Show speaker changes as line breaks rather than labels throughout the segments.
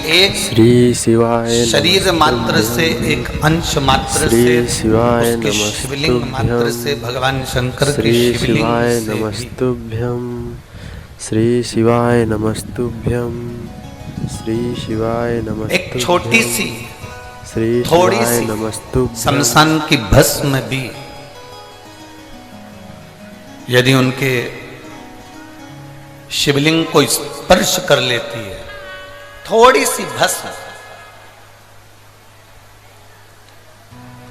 एक
श्री शिवाय
शरीर मात्र से, एक अंश मात्र से,
शिवाय
उसके शिवलिंग मात्र से भगवान शंकर
श्री
की
शिवाय
शिवलिंग
नमस्तुभ्यं श्री शिवाय नमस्तुभ्यं श्री शिवाय नमस्तुभ्यं।
एक छोटी सी
श्री
थोड़ी
शिवाय
सी
नमस्तुभ्यं
शमशान की भस्म भी यदि उनके शिवलिंग को स्पर्श कर लेती है, थोड़ी सी भस्म,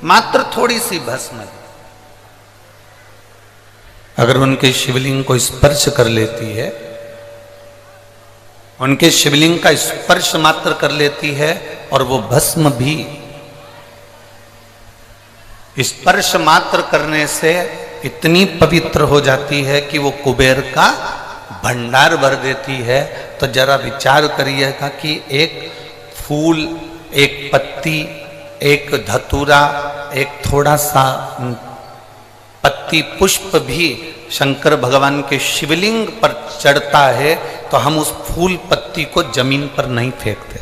मात्र थोड़ी सी भस्म अगर उनके शिवलिंग को स्पर्श कर लेती है, उनके शिवलिंग का स्पर्श मात्र कर लेती है, और वो भस्म भी स्पर्श मात्र करने से इतनी पवित्र हो जाती है कि वो कुबेर का भंडार भर देती है। तो जरा विचार करिएगा कि एक फूल, एक पत्ती, एक धतूरा, एक थोड़ा सा पत्ती पुष्प भी शंकर भगवान के शिवलिंग पर चढ़ता है तो हम उस फूल पत्ती को जमीन पर नहीं फेंकते।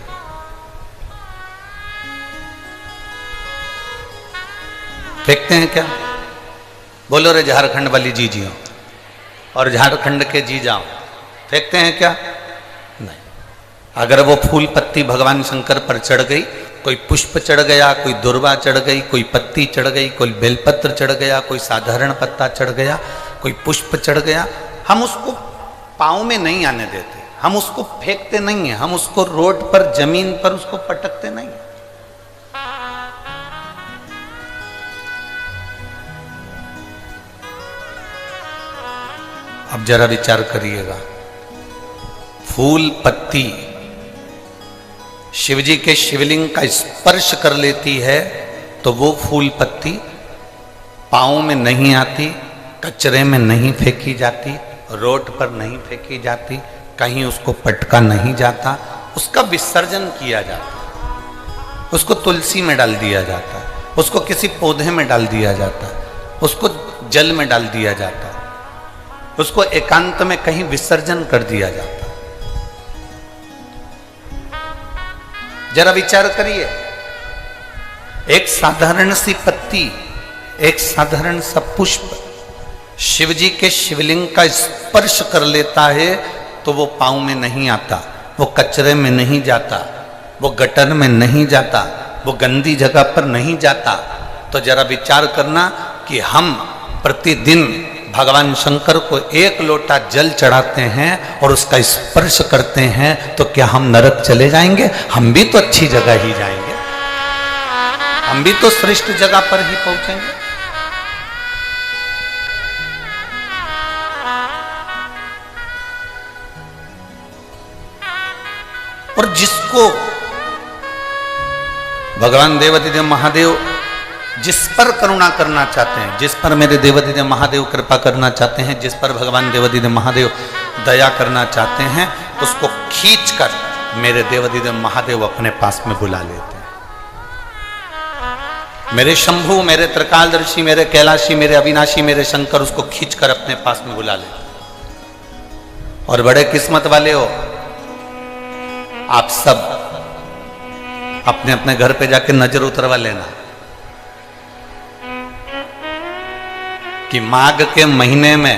फेंकते हैं क्या? बोलो रे झारखंड वाली जीजियों और झारखंड के जी जाओ, फेंकते हैं क्या? नहीं। अगर वो फूल पत्ती भगवान शंकर पर चढ़ गई, कोई पुष्प चढ़ गया, कोई दुर्वा चढ़ गई, कोई पत्ती चढ़ गई, कोई बेलपत्र चढ़ गया, कोई साधारण पत्ता चढ़ गया, कोई पुष्प चढ़ गया, हम उसको पाँव में नहीं आने देते, हम उसको फेंकते नहीं है, हम उसको रोड पर जमीन पर उसको पटकते नहीं। अब जरा विचार करिएगा, फूल पत्ती शिवजी के शिवलिंग का स्पर्श कर लेती है तो वो फूल पत्ती पाँव में नहीं आती, कचरे में नहीं फेंकी जाती, रोड पर नहीं फेंकी जाती, कहीं उसको पटका नहीं जाता, उसका विसर्जन किया जाता, उसको तुलसी में डाल दिया जाता, उसको किसी पौधे में डाल दिया जाता, उसको जल में डाल दिया जाता, उसको एकांत में कहीं विसर्जन कर दिया जाता। जरा विचार करिए, एक साधारण सी पत्ती, एक साधारण सा पुष्प शिवजी के शिवलिंग का स्पर्श कर लेता है तो वो पाँव में नहीं आता, वो कचरे में नहीं जाता, वो गटर में नहीं जाता, वो गंदी जगह पर नहीं जाता। तो जरा विचार करना कि हम प्रतिदिन भगवान शंकर को एक लोटा जल चढ़ाते हैं और उसका स्पर्श करते हैं तो क्या हम नरक चले जाएंगे? हम भी तो अच्छी जगह ही जाएंगे, हम भी तो श्रेष्ठ जगह पर ही पहुंचेंगे। और जिसको भगवान देवाधिदेव महादेव जिस पर करुणा करना चाहते हैं, जिस पर मेरे देवाधिदेव महादेव कृपा करना चाहते हैं, जिस पर भगवान देवाधिदेव महादेव दया करना चाहते हैं, उसको खींचकर मेरे देवाधिदेव महादेव अपने पास में बुला लेते हैं। मेरे शंभु, मेरे त्रिकालदर्शी, मेरे कैलाशी, मेरे अविनाशी, मेरे शंकर उसको खींचकर अपने पास में बुला लेते हैं। और बड़े किस्मत वाले हो आप सब, अपने अपने घर पे जाके नजर उतरवा लेना कि माघ के महीने में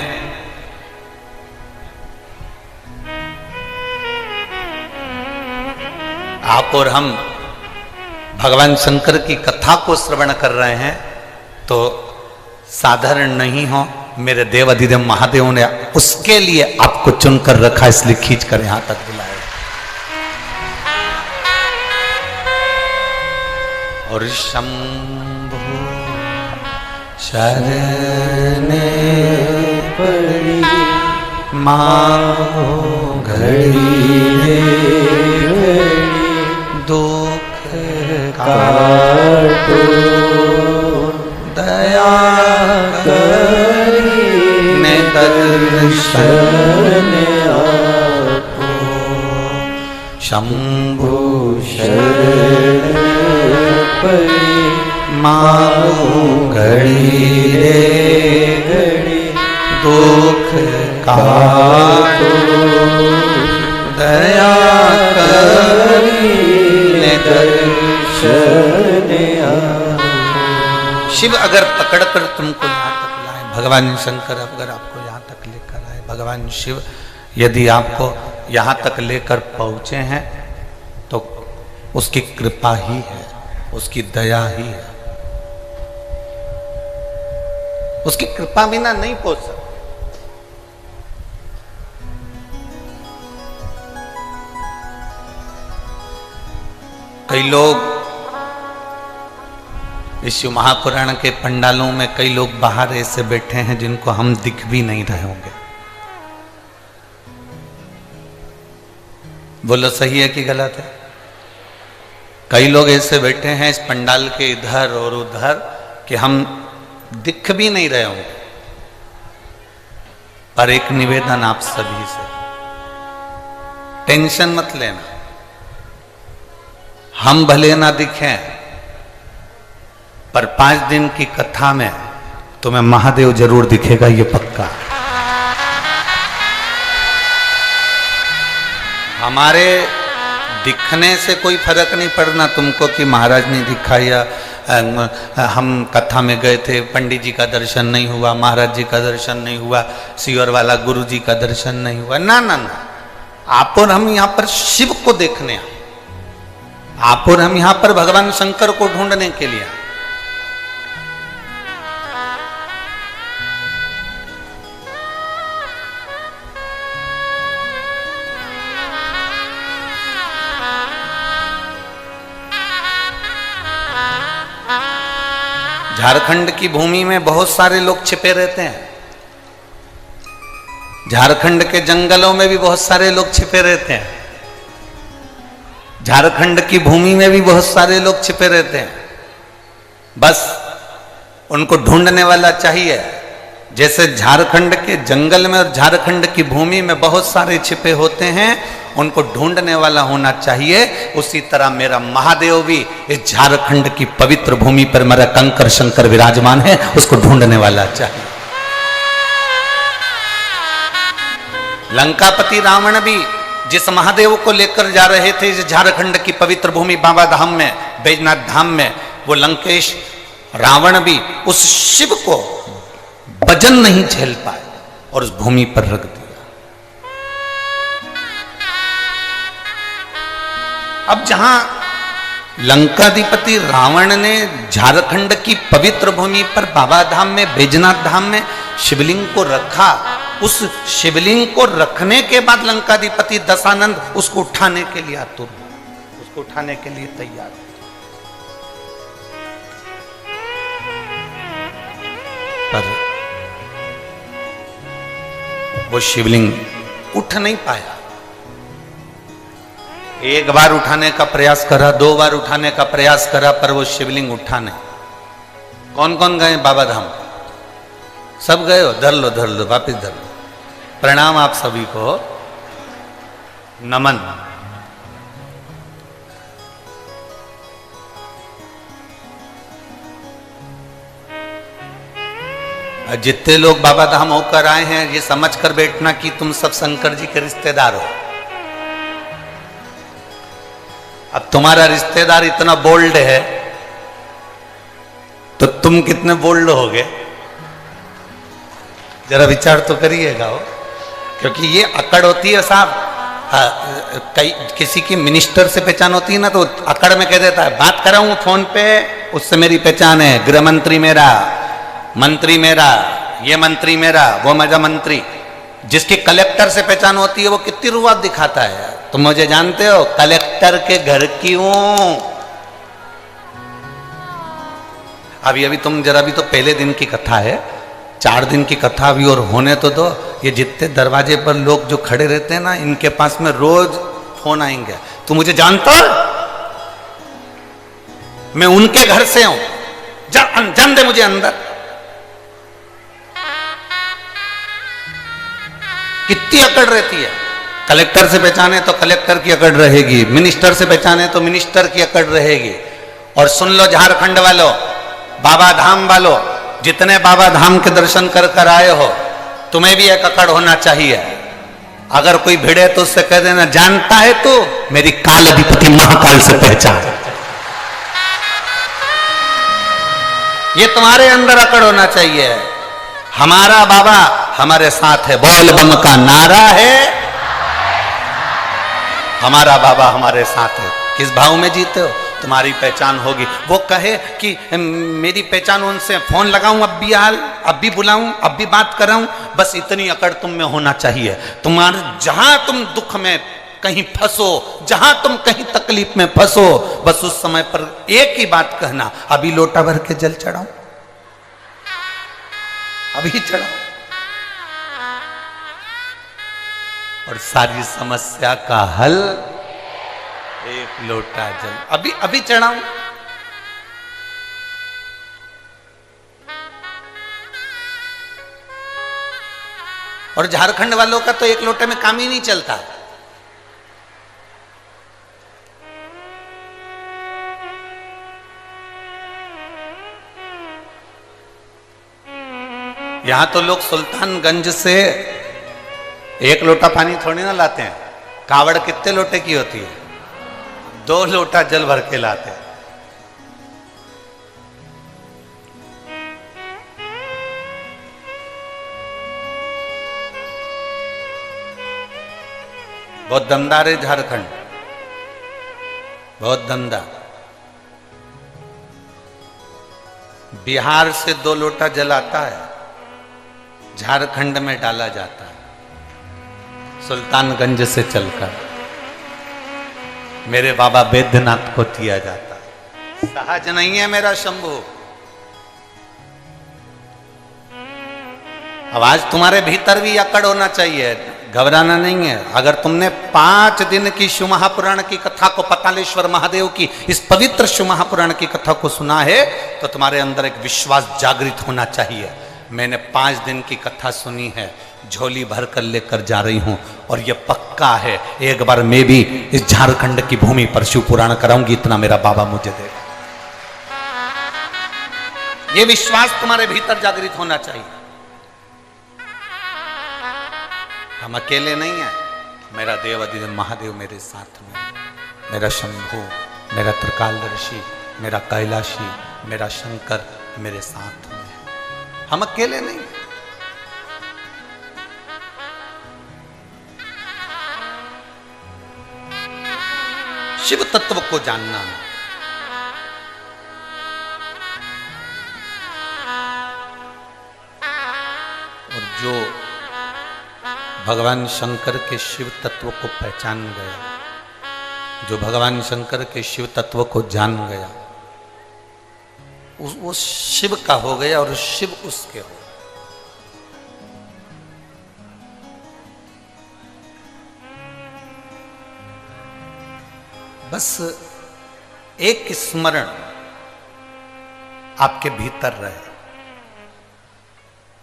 आप और हम भगवान शंकर की कथा को श्रवण कर रहे हैं तो साधारण नहीं हो, मेरे देव अधिदेव महादेव ने उसके लिए आपको चुनकर रखा, इसलिए खींचकर यहां तक बुलाया। और शंभु शरणे पड़ी माओ घड़ी दुख काटो दया करी ने दर्शन आपो। शंभु शरण पड़ी माओ घड़ी रे घड़ी दुख काटो दया करी शिव अगर पकड़कर तुमको यहां तक लाए, भगवान शंकर अगर आपको यहां तक लेकर आए, भगवान शिव यदि आपको यहां तक लेकर पहुंचे हैं तो उसकी कृपा ही है, उसकी दया ही है। उसकी कृपा बिना नहीं पहुंच सकते। कई लोग इस शिव महापुराण के पंडालों में कई लोग बाहर ऐसे बैठे हैं जिनको हम दिख भी नहीं रहे होंगे। बोलो सही है कि गलत है? कई लोग ऐसे बैठे हैं इस पंडाल के इधर और उधर कि हम दिख भी नहीं रहे होंगे। पर एक निवेदन आप सभी से, टेंशन मत लेना, हम भले ना दिखें पर 5 दिन की कथा में तुम्हें महादेव जरूर दिखेगा, ये पक्का। हमारे दिखने से कोई फर्क नहीं पड़ना तुमको कि महाराज ने दिखा या हम कथा में गए थे, पंडित जी का दर्शन नहीं हुआ, महाराज जी का दर्शन नहीं हुआ, सीवर वाला गुरु जी का दर्शन नहीं हुआ। ना ना ना, आप और हम यहां पर शिव को देखने आए, आप और हम यहां पर भगवान शंकर को ढूंढने के लिए। झारखंड की भूमि में बहुत सारे लोग छिपे रहते हैं, झारखंड के जंगलों में भी बहुत सारे लोग छिपे रहते हैं, झारखंड की भूमि में भी बहुत सारे लोग छिपे रहते हैं। बस उनको ढूंढने वाला चाहिए। जैसे झारखंड के जंगल में और झारखंड की भूमि में बहुत सारे छिपे होते हैं, उनको ढूंढने वाला होना चाहिए। उसी तरह मेरा महादेव भी इस झारखंड की पवित्र भूमि पर मेरा कंकर शंकर विराजमान है, उसको ढूंढने वाला चाहिए। लंकापति रावण भी जिस महादेव को लेकर जा रहे थे इस झारखंड की पवित्र भूमि बाबा धाम में, बैजनाथ धाम में, वो लंकेश रावण भी उस शिव को वजन नहीं झेल पाए और उस भूमि पर रख दिया। अब जहां लंकाधिपति रावण ने झारखंड की पवित्र भूमि पर बाबा धाम में, बैजनाथ धाम में शिवलिंग को रखा, उस शिवलिंग को रखने के बाद लंकाधिपति दशानंद उसको उठाने के लिए आतुर हुए, उसको उठाने के लिए तैयार हुए। पर वो शिवलिंग उठ नहीं पाया। एक बार उठाने का प्रयास करा, 2 बार उठाने का प्रयास करा, पर वो शिवलिंग उठा नहीं। कौन कौन गए बाबा धाम? सब गए हो? धर लो वापिस धर लो। प्रणाम आप सभी को, नमन। जितने लोग बाबा धाम होकर आए हैं ये समझ कर बैठना कि तुम सब शंकर जी के रिश्तेदार हो। अब तुम्हारा रिश्तेदार इतना बोल्ड है तो तुम कितने बोल्ड होगे, जरा विचार तो करिएगा हो। क्योंकि ये अकड़ होती है साहब, कई किसी की मिनिस्टर से पहचान होती है ना, तो अकड़ में कह देता है बात कर रहा हूं फोन पे, उससे मेरी पहचान है, गृह मंत्री मेरा, मंत्री मेरा, ये मंत्री मेरा, वो मेरा मंत्री। जिसकी कलेक्टर से पहचान होती है वो कितनी रुआब दिखाता है। तुम मुझे जानते हो, कलेक्टर के घर की हूं। अभी तुम जरा भी तो पहले दिन की कथा है, 4 दिन की कथा भी और होने तो दो। ये जितने दरवाजे पर लोग जो खड़े रहते हैं ना, इनके पास में रोज फोन आएंगे, तू मुझे जानता है, मैं उनके घर से हूं, जान दे मुझे अंदर। कितनी अकड़ रहती है। कलेक्टर से पहचाने तो कलेक्टर की अकड़ रहेगी, मिनिस्टर से पहचाने तो मिनिस्टर की अकड़ रहेगी। और सुन लो झारखंड वालों, बाबा धाम वालों, जितने बाबा धाम के दर्शन कर आए हो, तुम्हें भी एक अकड़ होना चाहिए। अगर कोई भिड़े तो उससे कह देना, जानता है तू, मेरी काल अधिपति महाकाल से पहचान। ये तुम्हारे अंदर अकड़ होना चाहिए। हमारा बाबा हमारे साथ है, बोल बम का नारा है, हमारा बाबा हमारे साथ है। किस भाव में जीते हो, तुम्हारी पहचान होगी। वो कहे कि मेरी पहचान उनसे, फोन लगाऊं अब भी, हाल अब भी बुलाऊं, अब भी बात कराऊं, बस इतनी अकड़ तुम में होना चाहिए। तुम्हारे जहां तुम दुख में कहीं फंसो, जहां तुम कहीं तकलीफ में फंसो, बस उस समय पर एक ही बात कहना, अभी लोटा भर के जल चढ़ाऊं, अभी चढ़ाऊं, और सारी समस्या का हल एक लोटा जल, अभी अभी चढ़ाऊं। और झारखंड वालों का तो एक लोटे में काम ही नहीं चलता। यहां तो लोग सुल्तानगंज से एक लोटा पानी थोड़ी ना लाते हैं, कावड़ कितने लोटे की होती है, 2 लोटा जल भर के लाते हैं। बहुत दमदार है झारखंड, बहुत दमदार। बिहार से 2 लोटा जल आता है, झारखंड में डाला जाता है सुल्तानगंज से चलकर, मेरे बाबा बैद्यनाथ को दिया जाता है। सहज नहीं है मेरा शंभू। अब आज तुम्हारे भीतर भी अकड़ होना चाहिए, घबराना नहीं है। अगर तुमने 5 दिन की शिव महापुराण की कथा को, पतालेश्वर महादेव की इस पवित्र शिव महापुराण की कथा को सुना है, तो तुम्हारे अंदर एक विश्वास जागृत होना चाहिए। मैंने 5 दिन की कथा सुनी है, झोली भर कर लेकर जा रही हूं, और यह पक्का है एक बार मैं भी इस झारखंड की भूमि पर शिव पुराण कराऊंगी, इतना मेरा बाबा मुझे देगा। यह विश्वास तुम्हारे भीतर जागृत होना चाहिए। हम अकेले नहीं हैं, मेरा देव अधिदेव महादेव मेरे साथ में, मेरा शंभू, मेरा त्रिकालदर्शी, मेरा कैलाशी, मेरा शंकर मेरे साथ में। हम अकेले नहीं। शिव तत्व को जानना, और जो भगवान शंकर के शिव तत्व को पहचान गया, जो भगवान शंकर के शिव तत्व को जान गया, वो शिव का हो गया और शिव उसके हो। बस एक स्मरण आपके भीतर रहे।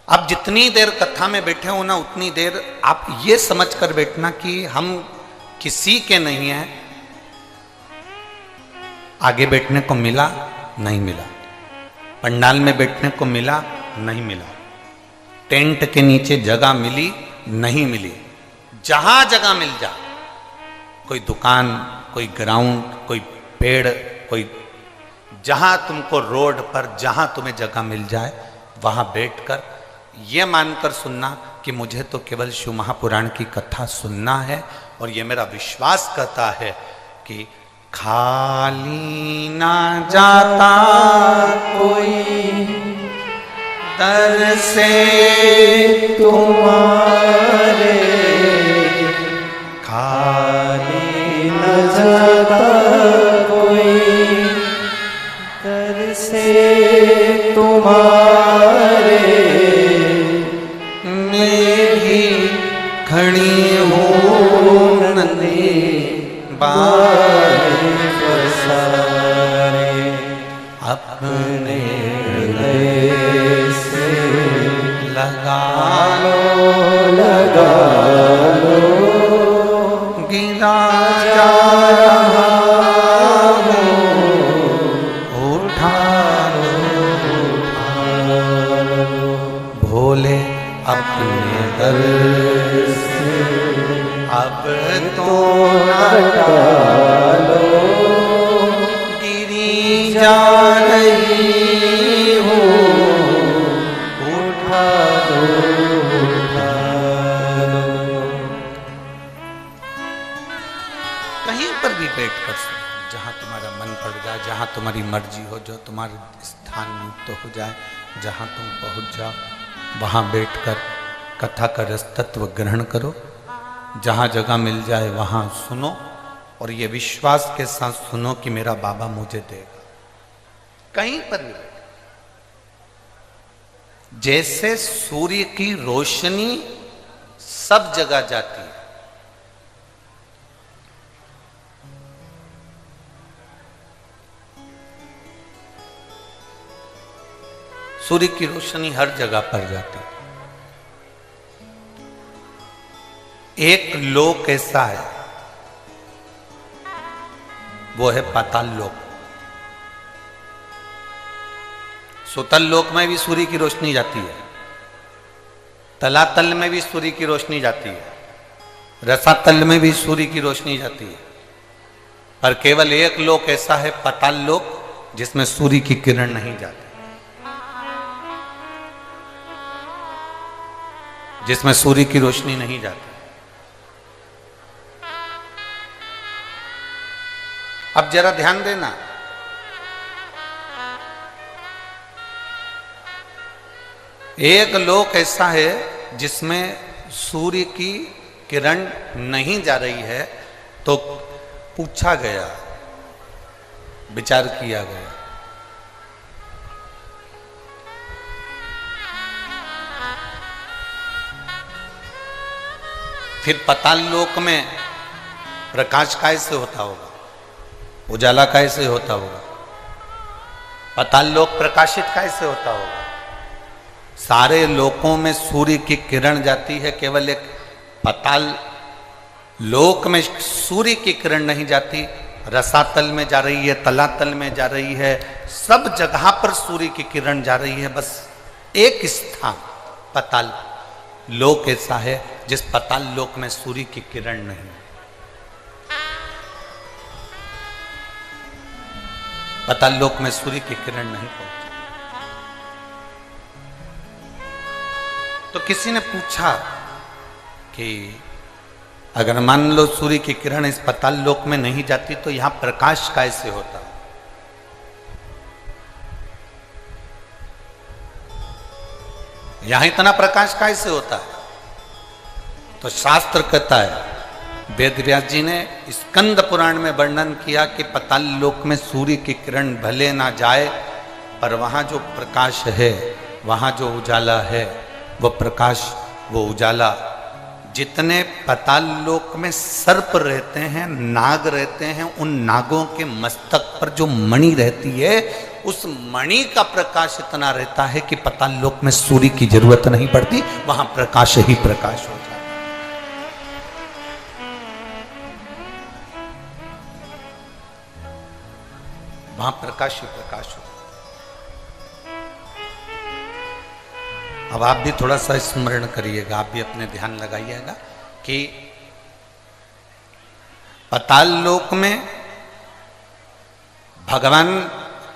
आप जितनी देर कथा में बैठे हो ना, उतनी देर आप ये समझकर बैठना कि हम किसी के नहीं हैं। आगे बैठने को मिला नहीं मिला, पंडाल में बैठने को मिला नहीं मिला, टेंट के नीचे जगह मिली नहीं मिली, जहां जगह मिल जा, कोई दुकान, कोई ग्राउंड, कोई पेड़, कोई जहां तुमको रोड पर जहां तुम्हें जगह मिल जाए, वहां बैठकर ये मानकर सुनना कि मुझे तो केवल शिव महापुराण की कथा सुनना है, और ये मेरा विश्वास कहता है कि खाली ना जाता कोई दर से तुम्हारे, खाली न जाता कोई दर से तुम्हारे, मैं भी खड़ी हूँ नन्हे बाल पसारे, अपने हृदय से लगा लो, गिरा जा रहा हूँ, उठा लो, भोले अपने दर से अब तो हटा लो, गिरी जा रही हूँ, कर जहाँ तुम्हारा मन पड़ जाए, जहाँ तुम्हारी मर्जी हो, जो तुम्हारे स्थान नियुक्त हो जाए, जहाँ तुम पहुँच जाओ वहाँ बैठकर कथा का रस तत्व ग्रहण करो। जहाँ जगह मिल जाए वहाँ सुनो और ये विश्वास के साथ सुनो कि मेरा बाबा मुझे देगा। कहीं पर भी जैसे सूर्य की रोशनी सब जगह जाती है, सूर्य की रोशनी हर जगह पर जाती है। एक लोक ऐसा है, वो है पाताल लोक। सुतल लोक में भी सूर्य की रोशनी जाती है, तलातल में भी सूर्य की रोशनी जाती है, रसातल में भी सूर्य की रोशनी जाती है, पर केवल एक लोक ऐसा है पाताल लोक जिसमें सूर्य की किरण नहीं जाती, जिसमें सूर्य की रोशनी नहीं जाती। अब जरा ध्यान देना, एक लोक ऐसा है जिसमें सूर्य की किरण नहीं जा रही है, तो पूछा गया, विचार किया गया, फिर पाताल लोक में प्रकाश कैसे होता होगा, उजाला कैसे होता होगा, पाताल लोक प्रकाशित कैसे होता होगा। सारे लोकों में सूर्य की किरण जाती है, केवल एक पाताल लोक में सूर्य की किरण नहीं जाती। रसातल में जा रही है, तलातल में जा रही है, सब जगह पर सूर्य की किरण जा रही है। बस एक स्थान पाताल लोक ऐसा है जिस पाताल लोक में सूर्य की किरण नहीं। पाताल लोक में सूर्य की किरण नहीं पहुंची। तो किसी ने पूछा कि अगर मान लो सूर्य की किरण इस पाताल लोक में नहीं जाती तो यहां प्रकाश कैसे होता। यहां इतना प्रकाश कैसे होता है? तो शास्त्र कहता है, वेद व्यास जी ने स्कंद पुराण में वर्णन किया कि पाताल लोक में सूर्य की किरण भले ना जाए, पर वहां जो प्रकाश है, वहां जो उजाला है, वो प्रकाश, वो उजाला, जितने पाताल लोक में सर्प रहते हैं, नाग रहते हैं, उन नागों के मस्तक पर जो मणि रहती है, उस मणि का प्रकाश इतना रहता है कि पाताल लोक में सूर्य की जरूरत नहीं पड़ती, वहां प्रकाश ही प्रकाश हो जाता है। वहां प्रकाश ही प्रकाश हो। अब आप भी थोड़ा सा स्मरण करिएगा, आप भी अपने ध्यान लगाइएगा कि पाताल लोक में भगवान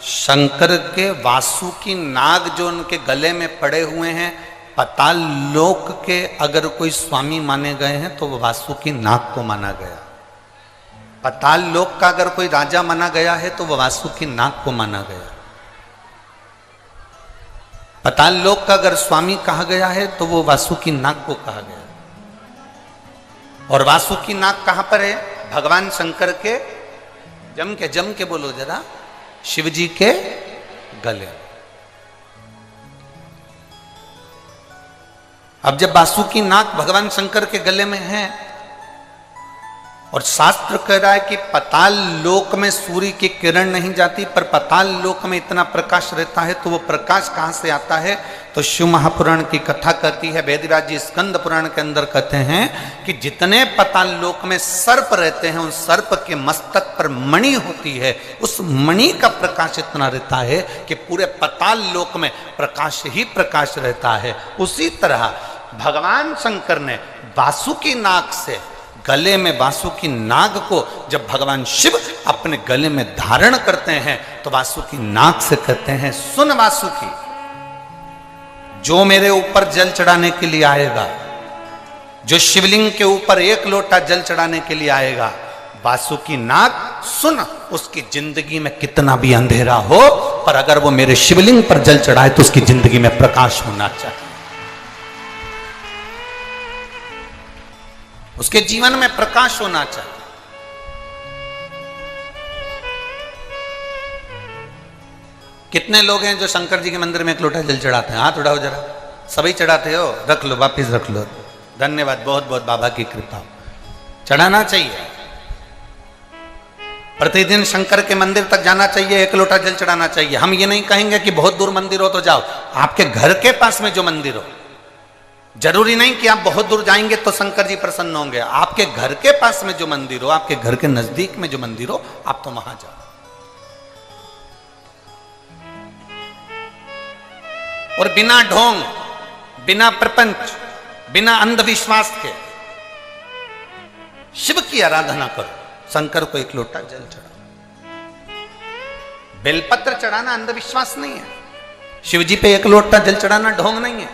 शंकर के वासुकी नाग जो उनके गले में पड़े हुए हैं, पाताल लोक के अगर कोई स्वामी माने गए हैं तो वो वासुकी नाग को माना गया। पाताल लोक का अगर कोई राजा माना गया है तो वो वासुकी नाग को माना गया। पाताल लोक का अगर स्वामी कहा गया है तो वो वासुकी नाग को कहा गया। और वासुकी नाग कहां पर है? भगवान शंकर के, जम के बोलो जरा, शिव जी के गले। अब जब वासुकी नाग भगवान शंकर के गले में है और शास्त्र कह रहा है कि पाताल लोक में सूर्य की किरण नहीं जाती, पर पाताल लोक में इतना प्रकाश रहता है, तो वो प्रकाश कहां से आता है? तो शिव महापुराण की कथा कहती है, वेदव्यास जी स्कंद पुराण के अंदर कहते हैं कि जितने पाताल लोक में सर्प रहते हैं, उस सर्प के मस्तक पर मणि होती है, उस मणि का प्रकाश इतना रहता है कि पूरे पाताल लोक में प्रकाश ही प्रकाश रहता है। उसी तरह भगवान शंकर ने वासुकी नाग से, गले में वासुकी नाग को जब भगवान शिव अपने गले में धारण करते हैं तो वासुकी नाग से कहते हैं, सुन वासुकी, जो मेरे ऊपर जल चढ़ाने के लिए आएगा, जो शिवलिंग के ऊपर एक लोटा जल चढ़ाने के लिए आएगा, बासुकी नाग सुन, उसकी जिंदगी में कितना भी अंधेरा हो, पर अगर वो मेरे शिवलिंग पर जल चढ़ाए तो उसकी जिंदगी में प्रकाश होना चाहिए, उसके जीवन में प्रकाश होना चाहिए। कितने लोग हैं जो शंकर जी के मंदिर में एक लोटा जल चढ़ाते हैं? हाथ उठाओ जरा। सभी चढ़ाते हो? रख लो, वापिस रख लो। धन्यवाद, बहुत बहुत बाबा की कृपा। चढ़ाना चाहिए, प्रतिदिन शंकर के मंदिर तक जाना चाहिए, एक लोटा जल चढ़ाना चाहिए। हम ये नहीं कहेंगे कि बहुत दूर मंदिर हो तो जाओ, आपके घर के पास में जो मंदिर हो, जरूरी नहीं कि आप बहुत दूर जाएंगे तो शंकर जी प्रसन्न होंगे। आपके घर के पास में जो मंदिर हो, आपके घर के नजदीक में जो मंदिर हो, आप तो वहां जाओ। और बिना ढोंग, बिना प्रपंच, बिना अंधविश्वास के शिव की आराधना करो। शंकर को एक लोटा जल चढ़ाओ। बेलपत्र चढ़ाना अंधविश्वास नहीं है, शिव जी पे एक लोटा जल चढ़ाना ढोंग नहीं है।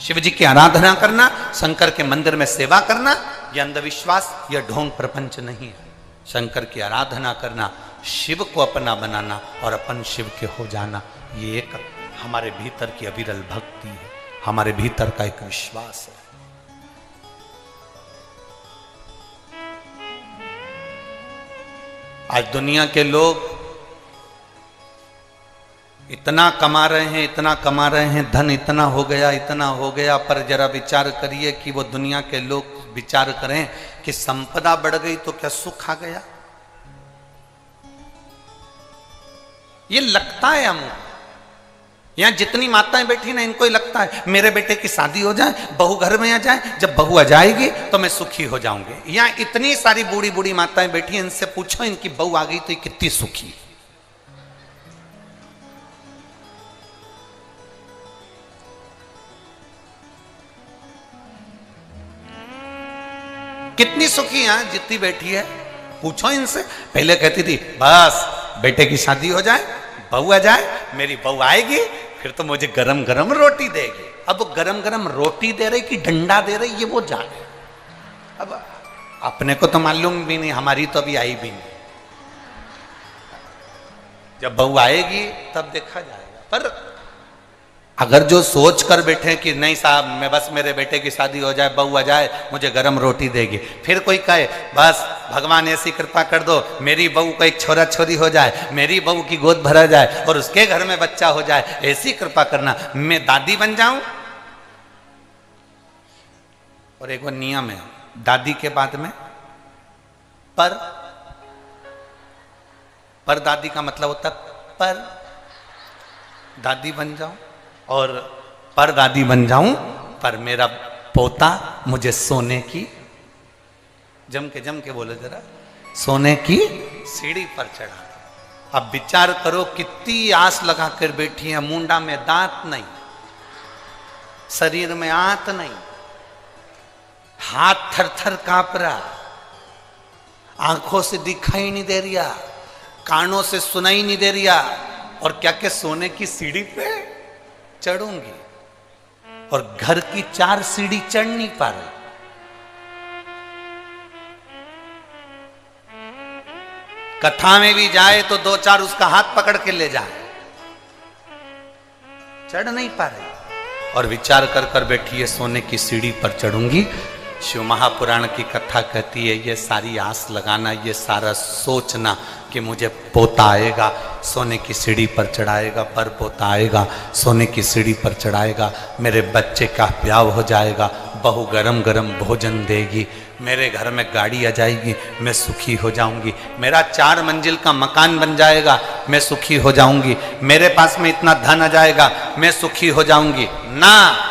शिव जी की आराधना करना, शंकर के मंदिर में सेवा करना, यह अंधविश्वास, यह ढोंग प्रपंच नहीं है। शंकर की आराधना करना, शिव को अपना बनाना और अपन शिव के हो जाना, ये एक हमारे भीतर की अविरल भक्ति है, हमारे भीतर का एक विश्वास है। आज दुनिया के लोग इतना कमा रहे हैं, इतना कमा रहे हैं, धन इतना हो गया, पर जरा विचार करिए कि वो दुनिया के लोग विचार करें कि संपदा बढ़ गई तो क्या सुख आ गया? ये लगता है हमको। यहां जितनी माताएं बैठी ना, इनको ही लगता है मेरे बेटे की शादी हो जाए, बहू घर में आ जाए, जब बहू आ जाएगी तो मैं सुखी हो जाऊंगी। यहां इतनी सारी बूढ़ी बूढ़ी माताएं बैठी हैं, इनसे पूछो इनकी बहू आ गई तो ये कितनी सुखी, कितनी सुखी है जितनी बैठी है, पूछो इनसे। पहले कहती थी बस बेटे की शादी हो जाए, बहू आ जाए, मेरी बहू आएगी फिर तो मुझे गरम गरम रोटी देगी। अब वो गरम गरम रोटी दे रही कि डंडा दे रही, ये वो जाने। अब अपने को तो मालूम भी नहीं, हमारी तो अभी आई भी नहीं। जब बहू आएगी तब देखा जाएगा। पर अगर जो सोच कर बैठे कि नहीं साहब मैं बस मेरे बेटे की शादी हो जाए, बहू आ जाए, मुझे गरम रोटी देगी, फिर कोई कहे बस भगवान ऐसी कृपा कर दो मेरी बहू को एक छोरा छोरी हो जाए, मेरी बहू की गोद भरा जाए और उसके घर में बच्चा हो जाए, ऐसी कृपा करना, मैं दादी बन जाऊं। और एक वो नियम है दादी के बाद में पर दादी का मतलब होता पर दादी बन जाऊं और पर दादी बन जाऊं, पर मेरा पोता मुझे सोने की, जम के बोलो जरा, सोने की सीढ़ी पर चढ़ा। अब विचार करो कितनी आस लगा कर बैठी है, मुंडा में दांत नहीं, शरीर में आंत नहीं, हाथ थर थर कांप रहा, आंखों से दिखाई नहीं दे रिया, कानों से सुनाई नहीं दे रिया, और क्या क्या सोने की सीढ़ी पे चढ़ूंगी, और घर की 4 सीढ़ी चढ़ नहीं पा रही। कथा में भी जाए तो 2-4 उसका हाथ पकड़ के ले जाए, चढ़ नहीं पा रही, और विचार कर कर बैठी है सोने की सीढ़ी पर चढ़ूंगी। शिव महापुराण की कथा कहती है ये सारी आस लगाना, ये सारा सोचना कि मुझे पोता आएगा सोने की सीढ़ी पर चढ़ाएगा, पर पोता आएगा सोने की सीढ़ी पर चढ़ाएगा, मेरे बच्चे का ब्याह हो जाएगा, बहू गरम गरम भोजन देगी, मेरे घर में गाड़ी आ जाएगी, मैं सुखी हो जाऊंगी, मेरा 4 मंजिल का मकान बन जाएगा, मैं सुखी हो जाऊंगी, मेरे पास में इतना धन आ जाएगा, मैं सुखी हो जाऊंगी। ना,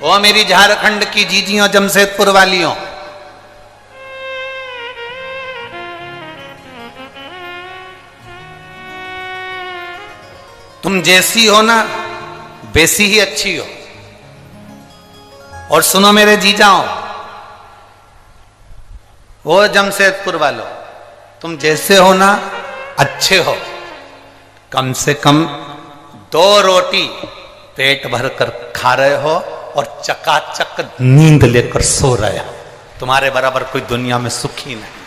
ओ मेरी झारखंड की जीजियों, जमशेदपुर वालियों, तुम जैसी हो ना वैसी ही अच्छी हो। और सुनो मेरे जीजाओं, ओ जमशेदपुर वालों, तुम जैसे हो ना अच्छे हो, कम से कम 2 रोटी पेट भर कर खा रहे हो, और चकाचक नींद लेकर सो रहे हो। तुम्हारे बराबर कोई दुनिया में सुखी नहीं।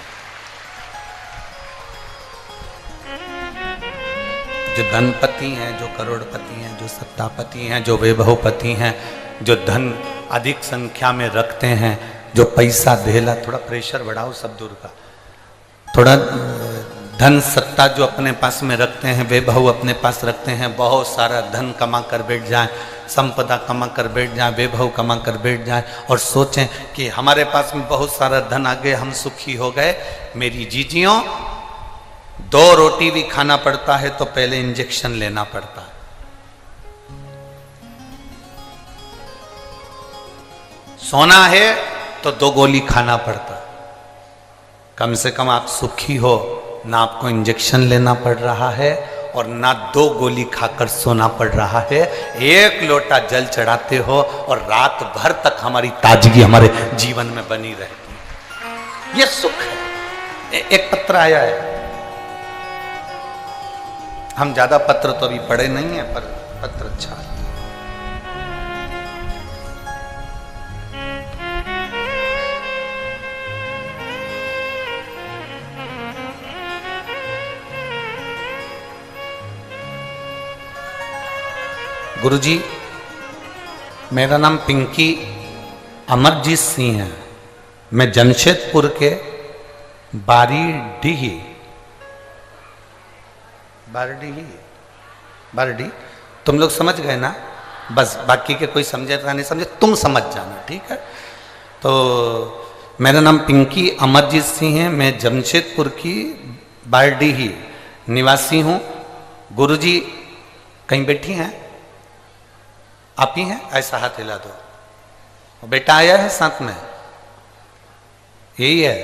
जो धनपति हैं, जो करोड़पति हैं, जो सत्तापति हैं, जो वैभवपति हैं, जो धन अधिक संख्या में रखते हैं, जो पैसा धेला, थोड़ा प्रेशर बढ़ाओ सब दूर का, थोड़ा धन सत्ता जो अपने पास में रखते हैं, वैभव अपने पास रखते हैं, बहुत सारा धन कमा कर बैठ जाएं, संपदा कमा कर बैठ जाएं, वैभव कमा कर बैठ जाएं और सोचें कि हमारे पास में बहुत सारा धन आ गए, हम सुखी हो गए। मेरी जीजियों, 2 रोटी भी खाना पड़ता है तो पहले इंजेक्शन लेना पड़ता है। सोना है तो 2 गोली खाना पड़ता है। कम से कम आप सुखी हो, ना आपको इंजेक्शन लेना पड़ रहा है और ना 2 गोली खाकर सोना पड़ रहा है। 1 लोटा जल चढ़ाते हो और रात भर तक हमारी ताजगी हमारे जीवन में बनी रहती है। यह सुख है। एक पत्र आया है, हम ज्यादा पत्र तो अभी पढ़े नहीं है, पर पत्र अच्छा है। गुरुजी, मेरा नाम पिंकी अमरजीत सिंह है। मैं जमशेदपुर के बारडीही तुम लोग समझ गए ना? बस बाकी के कोई समझेगा नहीं समझे, तुम समझ जाना, ठीक है? तो मेरा नाम पिंकी अमरजीत सिंह है। मैं जमशेदपुर की बारडीही निवासी हूँ। गुरुजी कहीं बैठी हैं? आप ही हैं? ऐसा हाथ हिला दो। बेटा आया है साथ में? यही है,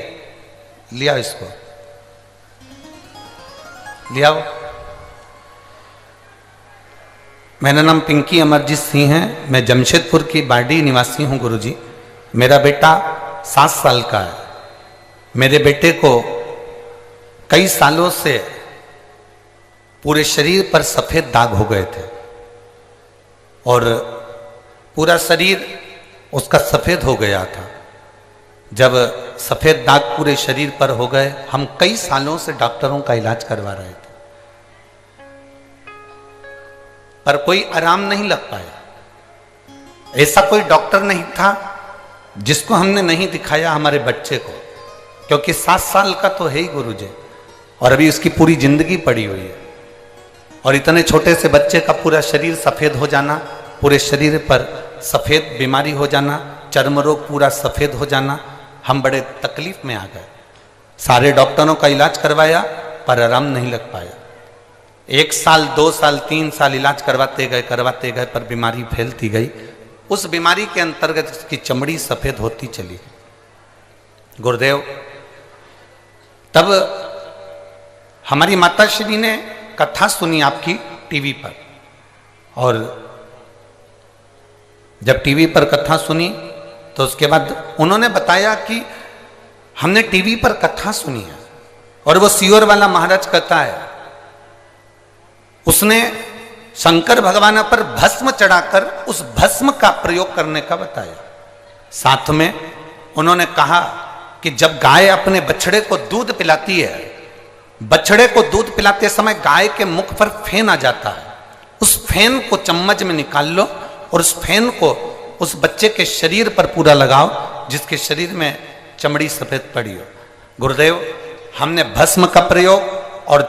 लिया इसको, लिया। मेरा नाम पिंकी अमरजीत सिंह है। मैं जमशेदपुर की बारडी निवासी हूं। गुरुजी, मेरा बेटा 7 साल का है। मेरे बेटे को कई सालों से पूरे शरीर पर सफेद दाग हो गए थे और पूरा शरीर उसका सफेद हो गया था। जब सफेद दाग पूरे शरीर पर हो गए, हम कई सालों से डॉक्टरों का इलाज करवा रहे थे, पर कोई आराम नहीं लग पाया। ऐसा कोई डॉक्टर नहीं था जिसको हमने नहीं दिखाया हमारे बच्चे को, क्योंकि 7 साल का तो है ही गुरुजी, और अभी उसकी पूरी जिंदगी पड़ी हुई है। और इतने छोटे से बच्चे का पूरा शरीर सफेद हो जाना, पूरे शरीर पर सफेद बीमारी हो जाना, चर्म रोग पूरा सफेद हो जाना, हम बड़े तकलीफ में आ गए। सारे डॉक्टरों का इलाज करवाया पर आराम नहीं लग पाया। 1 साल 2 साल 3 साल इलाज करवाते गए पर बीमारी फैलती गई। उस बीमारी के अंतर्गत उसकी चमड़ी सफेद होती चली। गुरुदेव, तब हमारी माताश्री ने कथा सुनी आपकी टीवी पर, और जब टीवी पर कथा सुनी तो उसके बाद उन्होंने बताया कि हमने टीवी पर कथा सुनी है और वो सियोर वाला महाराज कथा है। उसने शंकर भगवान पर भस्म चढ़ाकर उस भस्म का प्रयोग करने का बताया। साथ में उन्होंने कहा कि जब गाय अपने बछड़े को दूध पिलाती है, बछड़े को दूध पिलाते समय गाय के मुख पर फेन आ जाता है, उस फेन को चम्मच में निकाल लो और उस फेन को उस बच्चे के शरीर पर पूरा लगाओ जिसके शरीर में चमड़ी सफेद पड़ी हो। गुरुदेव, हमने भस्म का प्रयोग और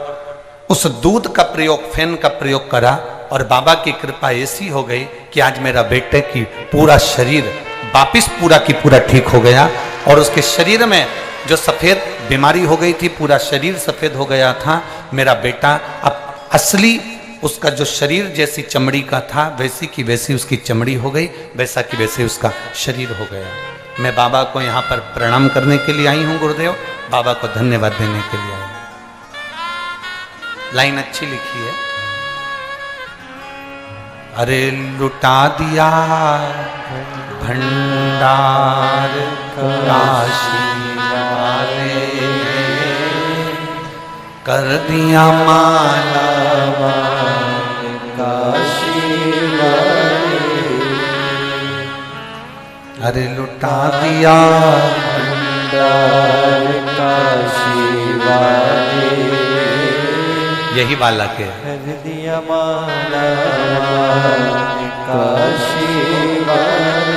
उस दूध का प्रयोग, फेन का प्रयोग करा, और बाबा की कृपा ऐसी हो गई कि आज मेरा बेटे की पूरा शरीर वापिस पूरा की पूरा ठीक हो गया, और उसके शरीर में जो सफेद बीमारी हो गई थी, पूरा शरीर सफेद हो गया था। मेरा बेटा अब असली उसका जो शरीर जैसी चमड़ी का था वैसी की वैसी उसकी चमड़ी हो गई, वैसा की वैसे उसका शरीर हो गया। मैं बाबा को यहाँ पर प्रणाम करने के लिए आई हूँ गुरुदेव, बाबा को धन्यवाद देने के लिए आई हूँ। लाइन अच्छी लिखी है। अरे लुटा दिया भंडार काशी वाले, कर दिया माला काशी वाले, अरे लुटा दिया
भंडार का शिवाय,
यही वाला के
कर दिया माला का शिवाय।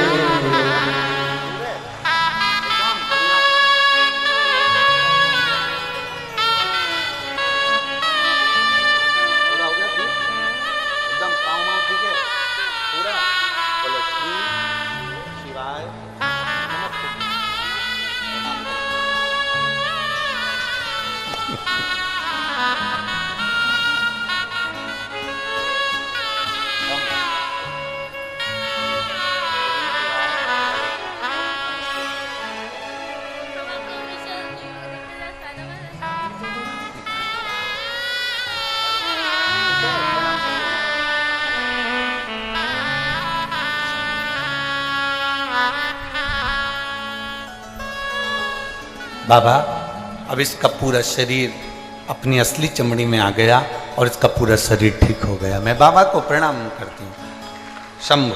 बाबा अब इसका पूरा शरीर अपनी असली चमड़ी में आ गया और इसका पूरा शरीर ठीक हो गया। मैं बाबा को प्रणाम करती हूँ। शंभु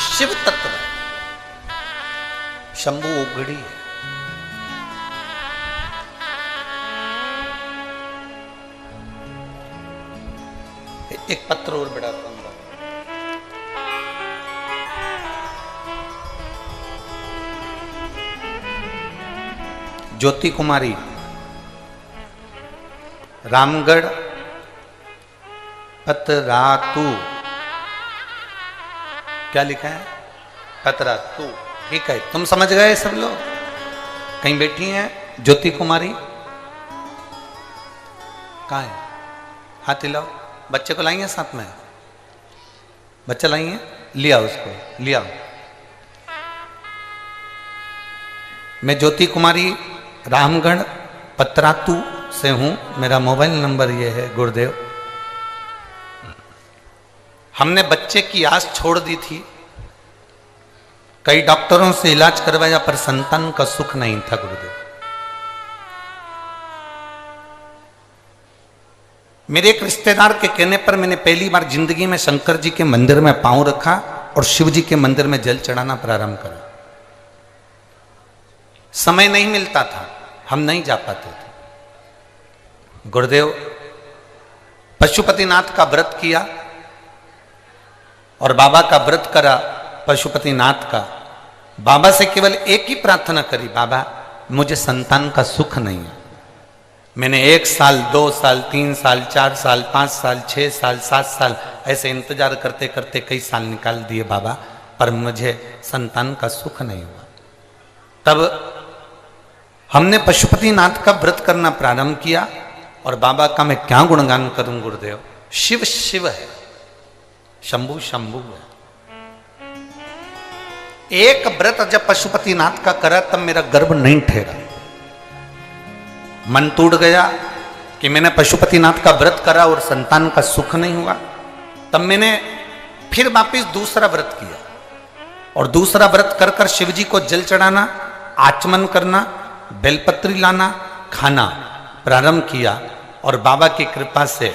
शिव तत्व, शंभु उगड़ी है। एक पत्र और बढ़ाता हूँ। ज्योति कुमारी, रामगढ़, पतरातू, क्या लिखा है? पतरातू, ठीक है। तुम समझ गए सब लोग? कहीं बैठी हैं ज्योति कुमारी? कहाँ है? हाथ हिलाओ। बच्चे को लाइए साथ में? बच्चा लाइए, लिया उसको, लिया। मैं ज्योति कुमारी रामगढ़ पतरातू से हूं। मेरा मोबाइल नंबर ये है गुरुदेव। हमने बच्चे की आस छोड़ दी थी, कई डॉक्टरों से इलाज करवाया पर संतान का सुख नहीं था गुरुदेव। मेरे एक रिश्तेदार के कहने पर मैंने पहली बार जिंदगी में शंकर जी के मंदिर में पांव रखा और शिव जी के मंदिर में जल चढ़ाना प्रारंभ करा। समय नहीं मिलता था, हम नहीं जा पाते थे। गुरुदेव पशुपतिनाथ का व्रत किया और बाबा का व्रत करा पशुपतिनाथ का। बाबा से केवल एक ही प्रार्थना करी, बाबा मुझे संतान का सुख नहीं है। मैंने 1 साल, 2 साल, 3 साल, 4 साल, 5 साल, 6 साल, 7 साल ऐसे इंतजार करते करते कई साल निकाल दिए बाबा, पर मुझे संतान का सुख नहीं हुआ। तब हमने पशुपतिनाथ का व्रत करना प्रारंभ किया और बाबा का मैं क्या गुणगान करूं गुरुदेव। शिव शिव है, शंभु शंभु है। एक व्रत जब पशुपतिनाथ का करा तब मेरा गर्भ नहीं ठहरा। मन टूट गया कि मैंने पशुपतिनाथ का व्रत करा और संतान का सुख नहीं हुआ। तब मैंने फिर वापिस दूसरा व्रत किया और दूसरा व्रत कर कर शिव जी को जल चढ़ाना, आचमन करना, बेलपत्री लाना, खाना प्रारंभ किया और बाबा की कृपा से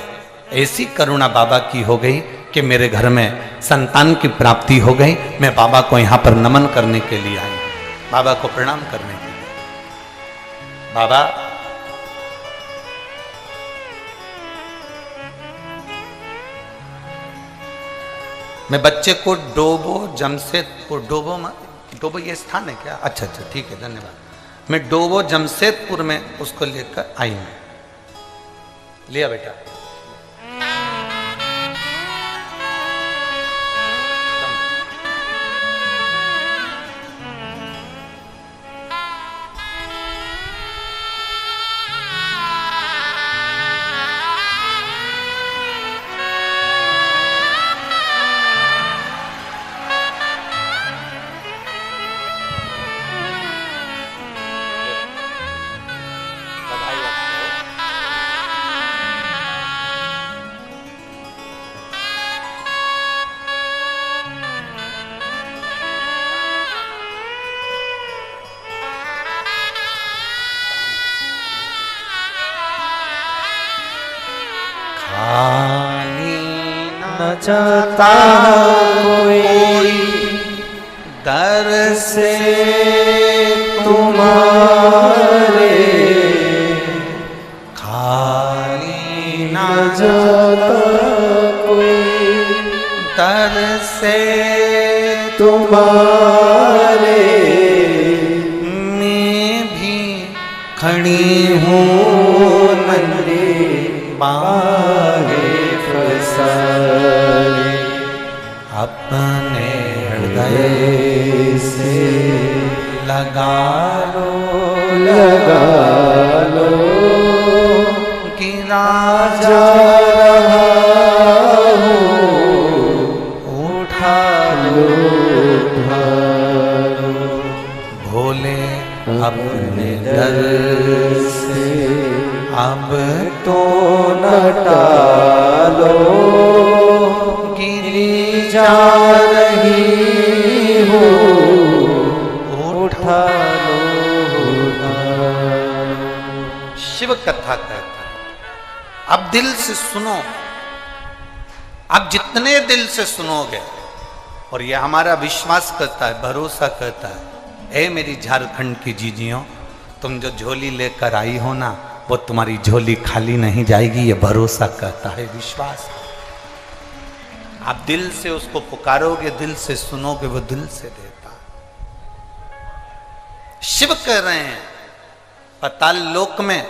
ऐसी करुणा बाबा की हो गई कि मेरे घर में संतान की प्राप्ति हो गई। मैं बाबा को यहाँ पर नमन करने के लिए आई, बाबा को प्रणाम करने के लिए। बाबा मैं बच्चे को डोबो जमशेदपुर, डोबो ये स्थान है क्या? अच्छा अच्छा ठीक है, धन्यवाद। मैं डोबो जमशेदपुर में उसको लेकर आई हूं। लिया बेटा।
चाहता कोई
दर
से तुम्हारे
खाली ना
जाता कोई
दर से
तुम्हारे
मैं भी खड़ी हूँ
नंदे बाहे फसाए
अपने हृदय
से
लगा लो कि राजा
रहा हूँ
उठा
लो
भोले अपने दर
से
अब
तो न टालो
गिरी
जा रही हो उठा लो
शिव कथा कहता है अब दिल से सुनो, अब जितने दिल से सुनोगे, और ये हमारा विश्वास करता है, भरोसा करता है, ए मेरी झारखंड की जीजियों, तुम जो झोली लेकर आई हो ना, वो तुम्हारी झोली खाली नहीं जाएगी, ये भरोसा करता है, विश्वास। आप दिल से उसको पुकारोगे, दिल से सुनोगे, वो दिल से देता है। शिव कह रहे हैं पाताल लोक में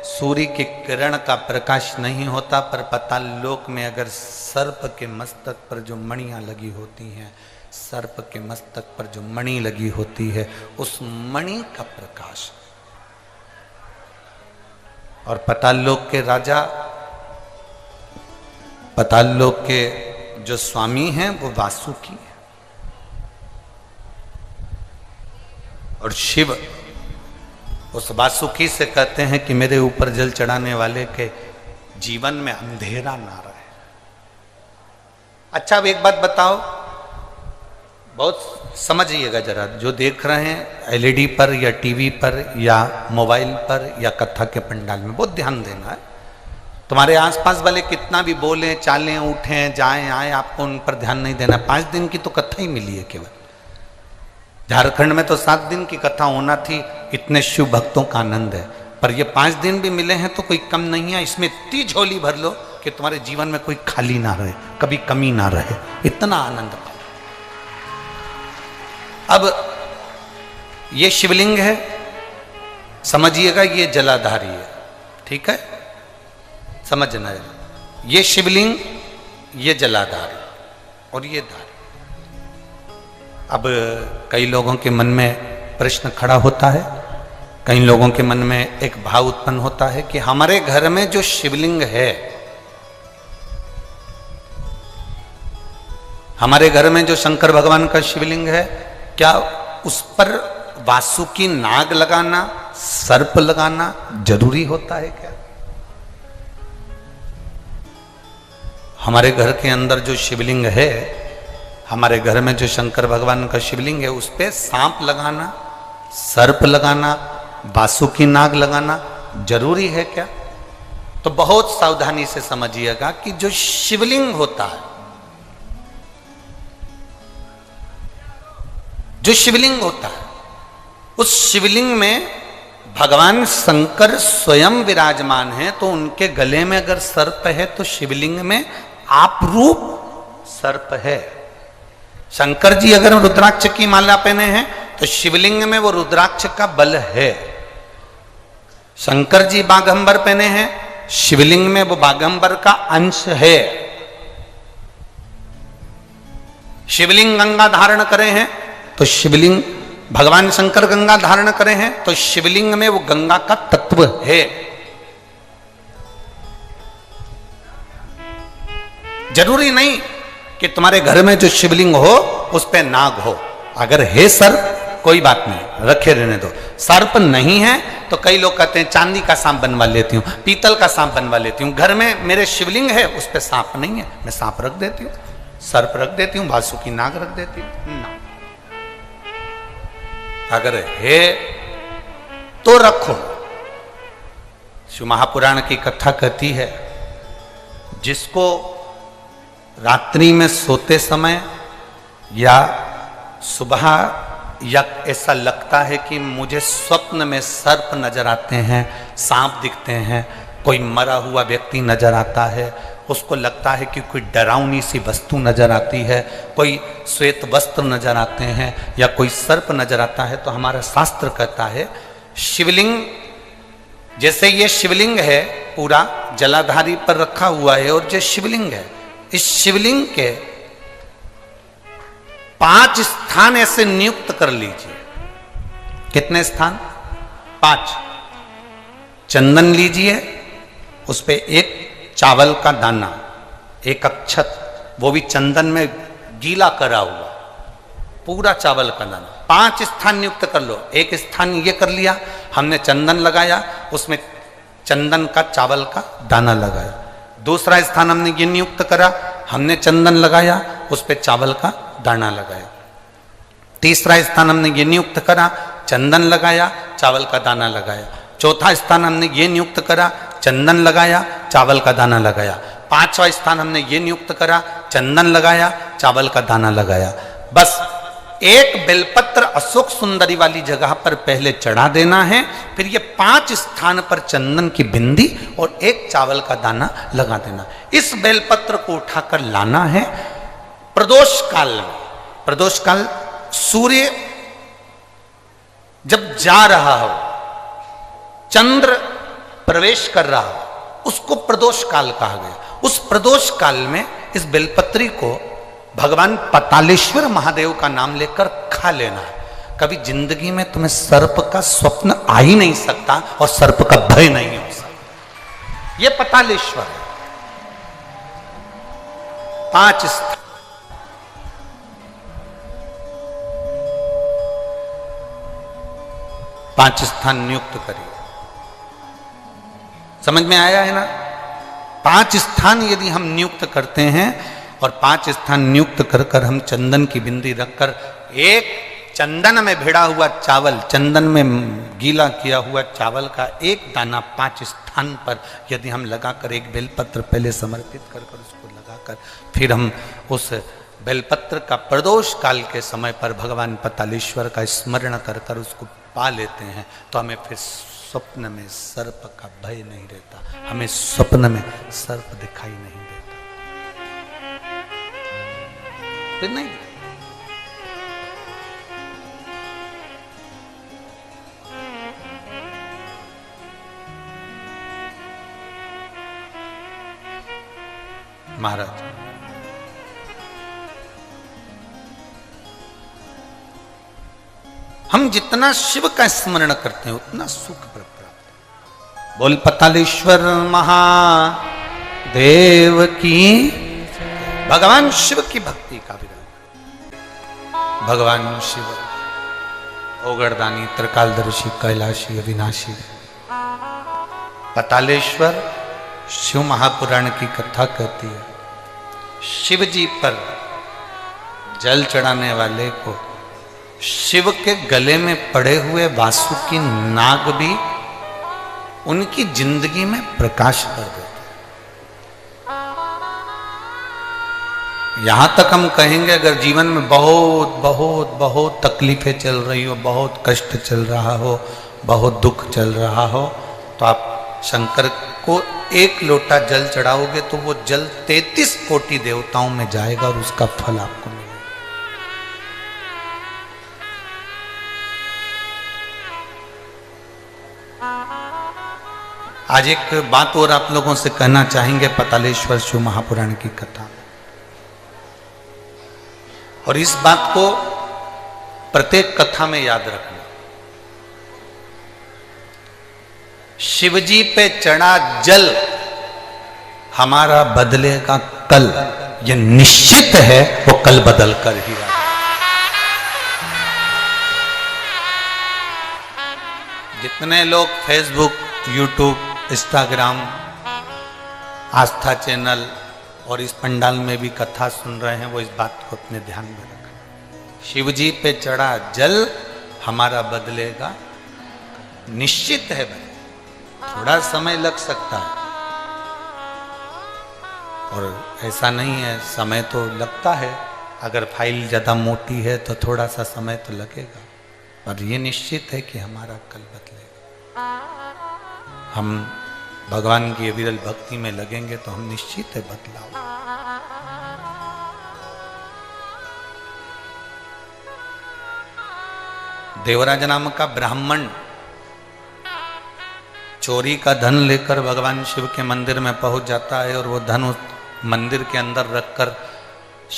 सूर्य की किरण का प्रकाश नहीं होता, पर पाताल लोक में अगर सर्प के मस्तक पर जो मणियां लगी होती हैं, सर्प के मस्तक पर जो मणि लगी होती है, उस मणि का प्रकाश। और पाताल लोक के राजा, पाताल लोक के जो स्वामी हैं वो वासुकी है, और शिव उस वासुकी से कहते हैं कि मेरे ऊपर जल चढ़ाने वाले के जीवन में अंधेरा ना रहे। अच्छा अब एक बात बताओ, बहुत समझिएगा जरा, जो देख रहे हैं एलईडी पर या टीवी पर या मोबाइल पर या कथा के पंडाल में, बहुत ध्यान देना है। तुम्हारे आसपास वाले कितना भी बोलें, चालें, उठें, जाएं, आए, आपको उन पर ध्यान नहीं देना। 5 दिन की तो कथा ही मिली है केवल। झारखंड में तो 7 दिन की कथा होना थी, इतने शिव भक्तों का आनंद है, पर ये 5 दिन भी मिले हैं तो कोई कम नहीं है। इसमें इतनी झोली भर लो कि तुम्हारे जीवन में कोई खाली ना रहे, कभी कमी ना रहे, इतना आनंद पाओ। अब ये शिवलिंग है, समझिएगा, ये जलाधारी है, ठीक है, समझना है। ये शिवलिंग, ये जलाधारी और ये धारी। अब कई लोगों के मन में प्रश्न खड़ा होता है, कई लोगों के मन में एक भाव उत्पन्न होता है कि हमारे घर में जो शिवलिंग है, हमारे घर में जो शंकर भगवान का शिवलिंग है, क्या उस पर वासुकी नाग लगाना, सर्प लगाना जरूरी होता है क्या? हमारे घर के अंदर जो शिवलिंग है, हमारे घर में जो शंकर भगवान का शिवलिंग है, उस पे सांप लगाना, सर्प लगाना, वासुकी नाग लगाना जरूरी है क्या? तो बहुत सावधानी से समझिएगा कि जो शिवलिंग होता है, जो शिवलिंग होता है, उस शिवलिंग में भगवान शंकर स्वयं विराजमान है, तो उनके गले में अगर सर्प है तो शिवलिंग में आपरूप सर्प है। शंकर जी अगर रुद्राक्ष की माला पहने हैं तो शिवलिंग में वो रुद्राक्ष का बल है। शंकर जी बाघंबर पहने हैं, शिवलिंग में वो बाघंबर का अंश है। शिवलिंग गंगा धारण करे हैं तो शिवलिंग, भगवान शंकर गंगा धारण करे हैं तो शिवलिंग में वो गंगा का तत्व है। जरूरी नहीं कि तुम्हारे घर में जो शिवलिंग हो उस पे नाग हो। अगर है सर्प कोई बात नहीं, रखे रहने दो। सर्प नहीं है तो कई लोग कहते हैं चांदी का सांप बनवा लेती हूँ, पीतल का सांप बनवा लेती हूँ। घर में मेरे शिवलिंग है, उस पे सांप नहीं है, मैं सांप रख देती हूँ, सर्प रख देती हूँ, वासुकी नाग रख देती हूँ ना। अगर है तो रखो। शिव महापुराण की कथा कहती है, जिसको रात्रि में सोते समय या सुबह या ऐसा लगता है कि मुझे स्वप्न में सर्प नजर आते हैं, सांप दिखते हैं, कोई मरा हुआ व्यक्ति नजर आता है, उसको लगता है कि कोई डरावनी सी वस्तु नजर आती है, कोई श्वेत वस्त्र नजर आते हैं या कोई सर्प नजर आता है, तो हमारा शास्त्र कहता है शिवलिंग, जैसे ये शिवलिंग है पूरा जलाधारी पर रखा हुआ है और जो शिवलिंग है, इस शिवलिंग के 5 स्थान ऐसे नियुक्त कर लीजिए। कितने स्थान? 5। चंदन लीजिए, उस पे एक चावल का दाना, एक अक्षत, वो भी चंदन में गीला करा हुआ, पूरा चावल का दाना। 5 स्थान नियुक्त कर लो। एक स्थान ये कर लिया, हमने चंदन लगाया, उसमें चंदन का चावल का दाना लगाया। दूसरा स्थान हमने ये नियुक्त करा, हमने चंदन लगाया, उस पे चावल का दाना लगाया। तीसरा स्थान हमने ये नियुक्त करा, चंदन लगाया, चावल का दाना लगाया। चौथा स्थान हमने ये नियुक्त करा, चंदन लगाया, चावल का दाना लगाया। 5वां स्थान हमने ये नियुक्त करा, चंदन लगाया, चावल का दाना लगाया। बस एक बेलपत्र अशोक सुंदरी वाली जगह पर पहले चढ़ा देना है, फिर ये 5 स्थान पर चंदन की बिंदी और एक चावल का दाना लगा देना। इस बेलपत्र को उठाकर लाना है प्रदोष काल में। प्रदोष काल सूर्य जब जा रहा हो, चंद्र प्रवेश कर रहा हो, उसको प्रदोष काल कहा गया। उस प्रदोष काल में इस बेलपत्री को भगवान पतालेश्वर महादेव का नाम लेकर खा लेना है। कभी जिंदगी में तुम्हें सर्प का स्वप्न आ ही नहीं सकता और सर्प का भय नहीं हो सकता। यह पतालेश्वर है। 5 स्थान, पांच स्थान नियुक्त करिए। समझ में आया है ना? 5 स्थान यदि हम नियुक्त करते हैं और 5 स्थान नियुक्त कर कर हम चंदन की बिंदी रखकर एक चंदन में भिड़ा हुआ चावल, चंदन में गीला किया हुआ चावल का एक दाना 5 स्थान पर यदि हम लगाकर एक बेलपत्र पहले समर्पित कर कर उसको लगाकर फिर हम उस बेलपत्र का प्रदोष काल के समय पर भगवान पतालेश्वर का स्मरण कर कर उसको पा लेते हैं, तो हमें फिर स्वप्न में सर्प का भय नहीं रहता, हमें स्वप्न में सर्प दिखाई नहीं देता। फिर नहीं। महाराज हम जितना शिव का स्मरण करते हैं उतना सुख प्राप्त है। बोल पतालेश्वर महादेव की। भगवान शिव की भक्ति का विधान। भगवान शिव ओगरदानी, त्रिकालदर्शी, कैलाशी, अविनाशी। पतालेश्वर शिव महापुराण की कथा कहती है, शिव जी पर जल चढ़ाने वाले को शिव के गले में पड़े हुए वासुकी नाग भी उनकी जिंदगी में प्रकाश कर देते। यहां तक हम कहेंगे अगर जीवन में बहुत बहुत बहुत तकलीफें चल रही हो, बहुत कष्ट चल रहा हो, बहुत दुख चल रहा हो, तो आप शंकर को 1 लोटा जल चढ़ाओगे तो वो जल 33 कोटि देवताओं में जाएगा और उसका फल आपको मिलेगा। आज एक बात और आप लोगों से कहना चाहेंगे पतालेश्वर शिव महापुराण की कथा, और इस बात को प्रत्येक कथा में याद रखना। शिवजी पे चढ़ा जल हमारा बदलेगा कल, ये निश्चित है, वो कल बदल कर ही रहा। जितने लोग फेसबुक, यूट्यूब, इंस्टाग्राम, आस्था चैनल और इस पंडाल में भी कथा सुन रहे हैं, वो इस बात को अपने ध्यान में रखें। शिवजी पे चढ़ा जल हमारा बदलेगा, निश्चित है भाई। थोड़ा समय लग सकता है, और ऐसा नहीं है, समय तो लगता है, अगर फाइल ज़्यादा मोटी है तो थोड़ा सा समय तो लगेगा, पर ये निश्चित है कि हमारा कल बदलेगा। हम भगवान की विरल भक्ति में लगेंगे तो हम निश्चित है बदलाव। देवराज नाम का ब्राह्मण चोरी का धन लेकर भगवान शिव के मंदिर में पहुंच जाता है और वो धन उस मंदिर के अंदर रखकर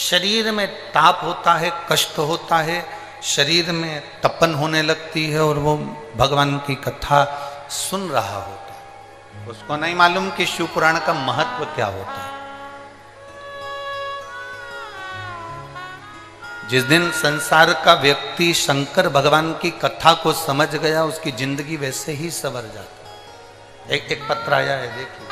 शरीर में ताप होता है, कष्ट होता है, शरीर में तपन होने लगती है और वो भगवान की कथा सुन रहा होता है। उसको नहीं मालूम कि शिव पुराण का महत्व क्या होता है। जिस दिन संसार का व्यक्ति शंकर भगवान की कथा को समझ गया, उसकी जिंदगी वैसे ही संवर जाती। एक पत्र आया है, देखिए।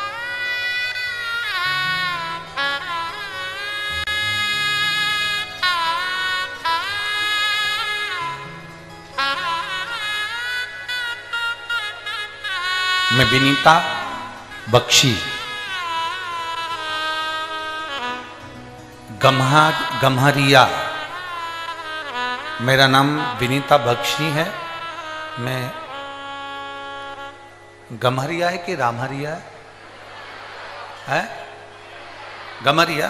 मैं विनीता बख्शी, गम्हरिया, मेरा नाम विनीता बख्शी है। मैं गम्हरिया है कि रामहरिया है? गम्हरिया,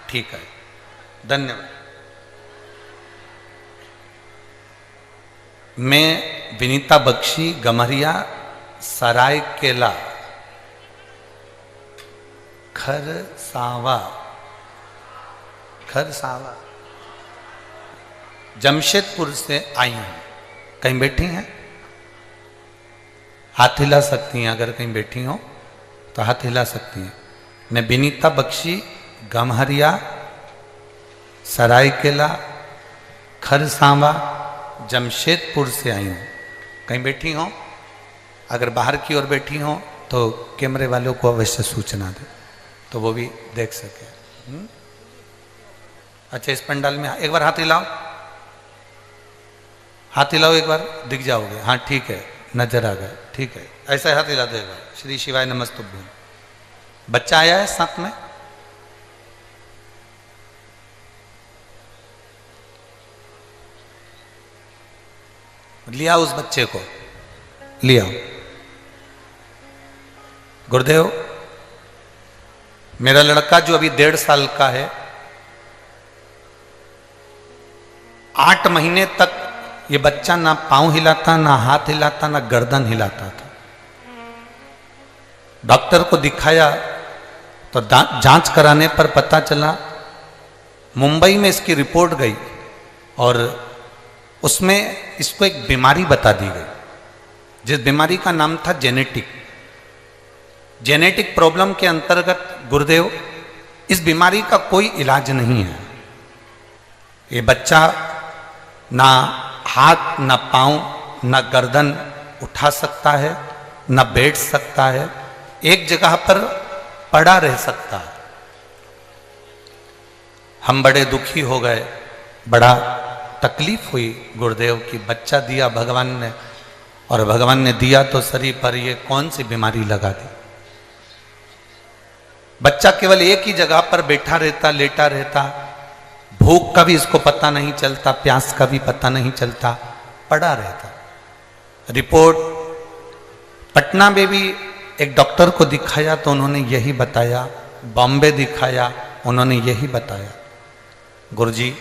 ठीक है, धन्यवाद। मैं विनीता बख्शी, गम्हरिया, सरायकेला, खरसावा, जमशेदपुर से आई हूं। कहीं बैठी हैं? हाथ हिला सकती हैं, अगर कहीं बैठी हो तो हाथ हिला सकती हैं। मैं विनीता बख्शी, गम्हरिया, सरायकेला, खरसावा, जमशेदपुर से आई हूँ। कहीं बैठी हो? अगर बाहर की ओर बैठी हो तो कैमरे वालों को अवश्य सूचना दे तो वो भी देख सके। अच्छा, इस पंडाल में एक बार हाथ हिलाओ, हाथ हिलाओ, एक बार दिख जाओगे। हाँ ठीक है, नजर आ गए, ठीक है, ऐसा हाथ हिला दो एक बार। श्री शिवाय नमस्तुभ्यं। बच्चा आया है साथ में? लिया उस बच्चे को, लिया। गुरुदेव, मेरा लड़का जो अभी 1.5 साल का है, 8 महीने तक ये बच्चा ना पांव हिलाता, ना हाथ हिलाता, ना गर्दन हिलाता था। डॉक्टर को दिखाया तो जांच कराने पर पता चला, मुंबई में इसकी रिपोर्ट गई और उसमें इसको एक बीमारी बता दी गई, जिस बीमारी का नाम था जेनेटिक प्रॉब्लम के अंतर्गत गुरुदेव इस बीमारी का कोई इलाज नहीं है। ये बच्चा ना हाथ, ना पांव, ना गर्दन उठा सकता है, ना बैठ सकता है, एक जगह पर पड़ा रह सकता है। हम बड़े दुखी हो गए, बड़ा तकलीफ हुई गुरुदेव की बच्चा दिया भगवान ने, और भगवान ने दिया तो शरीर पर ये कौन सी बीमारी लगा दी। बच्चा केवल एक ही जगह पर बैठा रहता, लेटा रहता, भूख का भी इसको पता नहीं चलता, प्यास का भी पता नहीं चलता, पड़ा रहता। रिपोर्ट पटना में भी एक डॉक्टर को दिखाया तो उन्होंने यही बताया, बॉम्बे दिखाया, उन्होंने यही बताया। गुरुजी,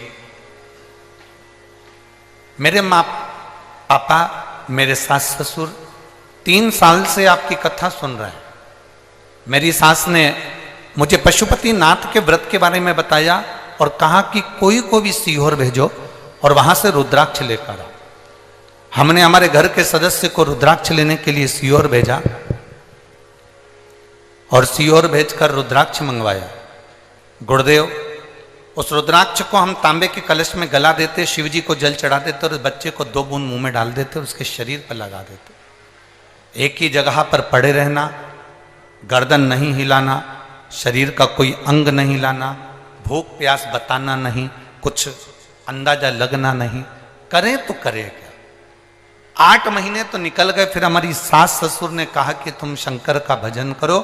मेरे माँ पापा, मेरे सास ससुर 3 साल से आपकी कथा सुन रहे हैं। मेरी सास ने मुझे पशुपति नाथ के व्रत के बारे में बताया और कहा कि कोई को भी सीहोर भेजो और वहां से रुद्राक्ष लेकर आओ। हमने हमारे घर के सदस्य को रुद्राक्ष लेने के लिए सीहोर भेजा और सीहोर भेजकर रुद्राक्ष मंगवाया। गुरुदेव, उस रुद्राक्ष को हम तांबे के कलश में गला देते, शिव जी को जल चढ़ा देते और उस बच्चे को 2 बूंद मुंह में डाल देते और उसके शरीर पर लगा देते। एक ही जगह पर पड़े रहना, गर्दन नहीं हिलाना, शरीर का कोई अंग नहीं हिलाना, भूख प्यास बताना नहीं, कुछ अंदाजा लगना नहीं, करें तो करें क्या। 8 महीने तो निकल गए। फिर हमारी सास ससुर ने कहा कि तुम शंकर का भजन करो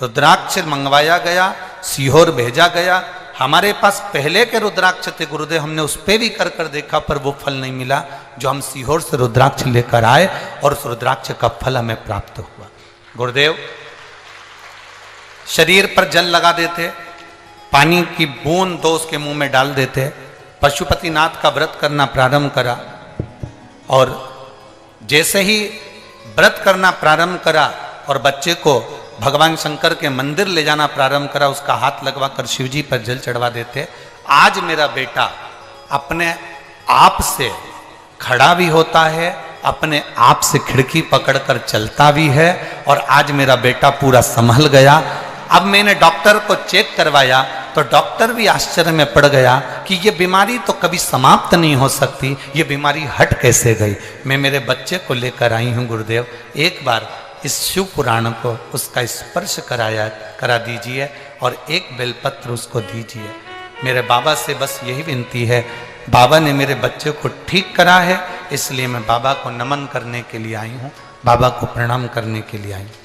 रुद्राक्ष मंगवाया गया, सीहोर भेजा गया। हमारे पास पहले के रुद्राक्ष थे गुरुदेव, हमने उस पे भी कर देखा पर वो फल नहीं मिला जो हम सीहोर से रुद्राक्ष लेकर आए और उस रुद्राक्ष का फल हमें प्राप्त हुआ। गुरुदेव शरीर पर जल लगा देते, पानी की बूंद दो उसके मुंह में डाल देते, पशुपतिनाथ का व्रत करना प्रारंभ करा और जैसे ही व्रत करना प्रारंभ करा और बच्चे को भगवान शंकर के मंदिर ले जाना प्रारंभ करा, उसका हाथ लगवा कर शिव जी पर जल चढ़वा देते। आज मेरा बेटा अपने आप से खड़ा भी होता है, अपने आप से खिड़की पकड़कर चलता भी है और आज मेरा बेटा पूरा संभल गया। अब मैंने डॉक्टर को चेक करवाया तो डॉक्टर भी आश्चर्य में पड़ गया कि ये बीमारी तो कभी समाप्त नहीं हो सकती, ये बीमारी हट कैसे गई। मैं मेरे बच्चे को लेकर आई हूँ गुरुदेव, एक बार इस शिव पुराण को उसका स्पर्श करा दीजिए और एक बेलपत्र उसको दीजिए। मेरे बाबा से बस यही विनती है, बाबा ने मेरे बच्चे को ठीक करा है, इसलिए मैं बाबा को नमन करने के लिए आई हूँ, बाबा को प्रणाम करने के लिए आई हूँ।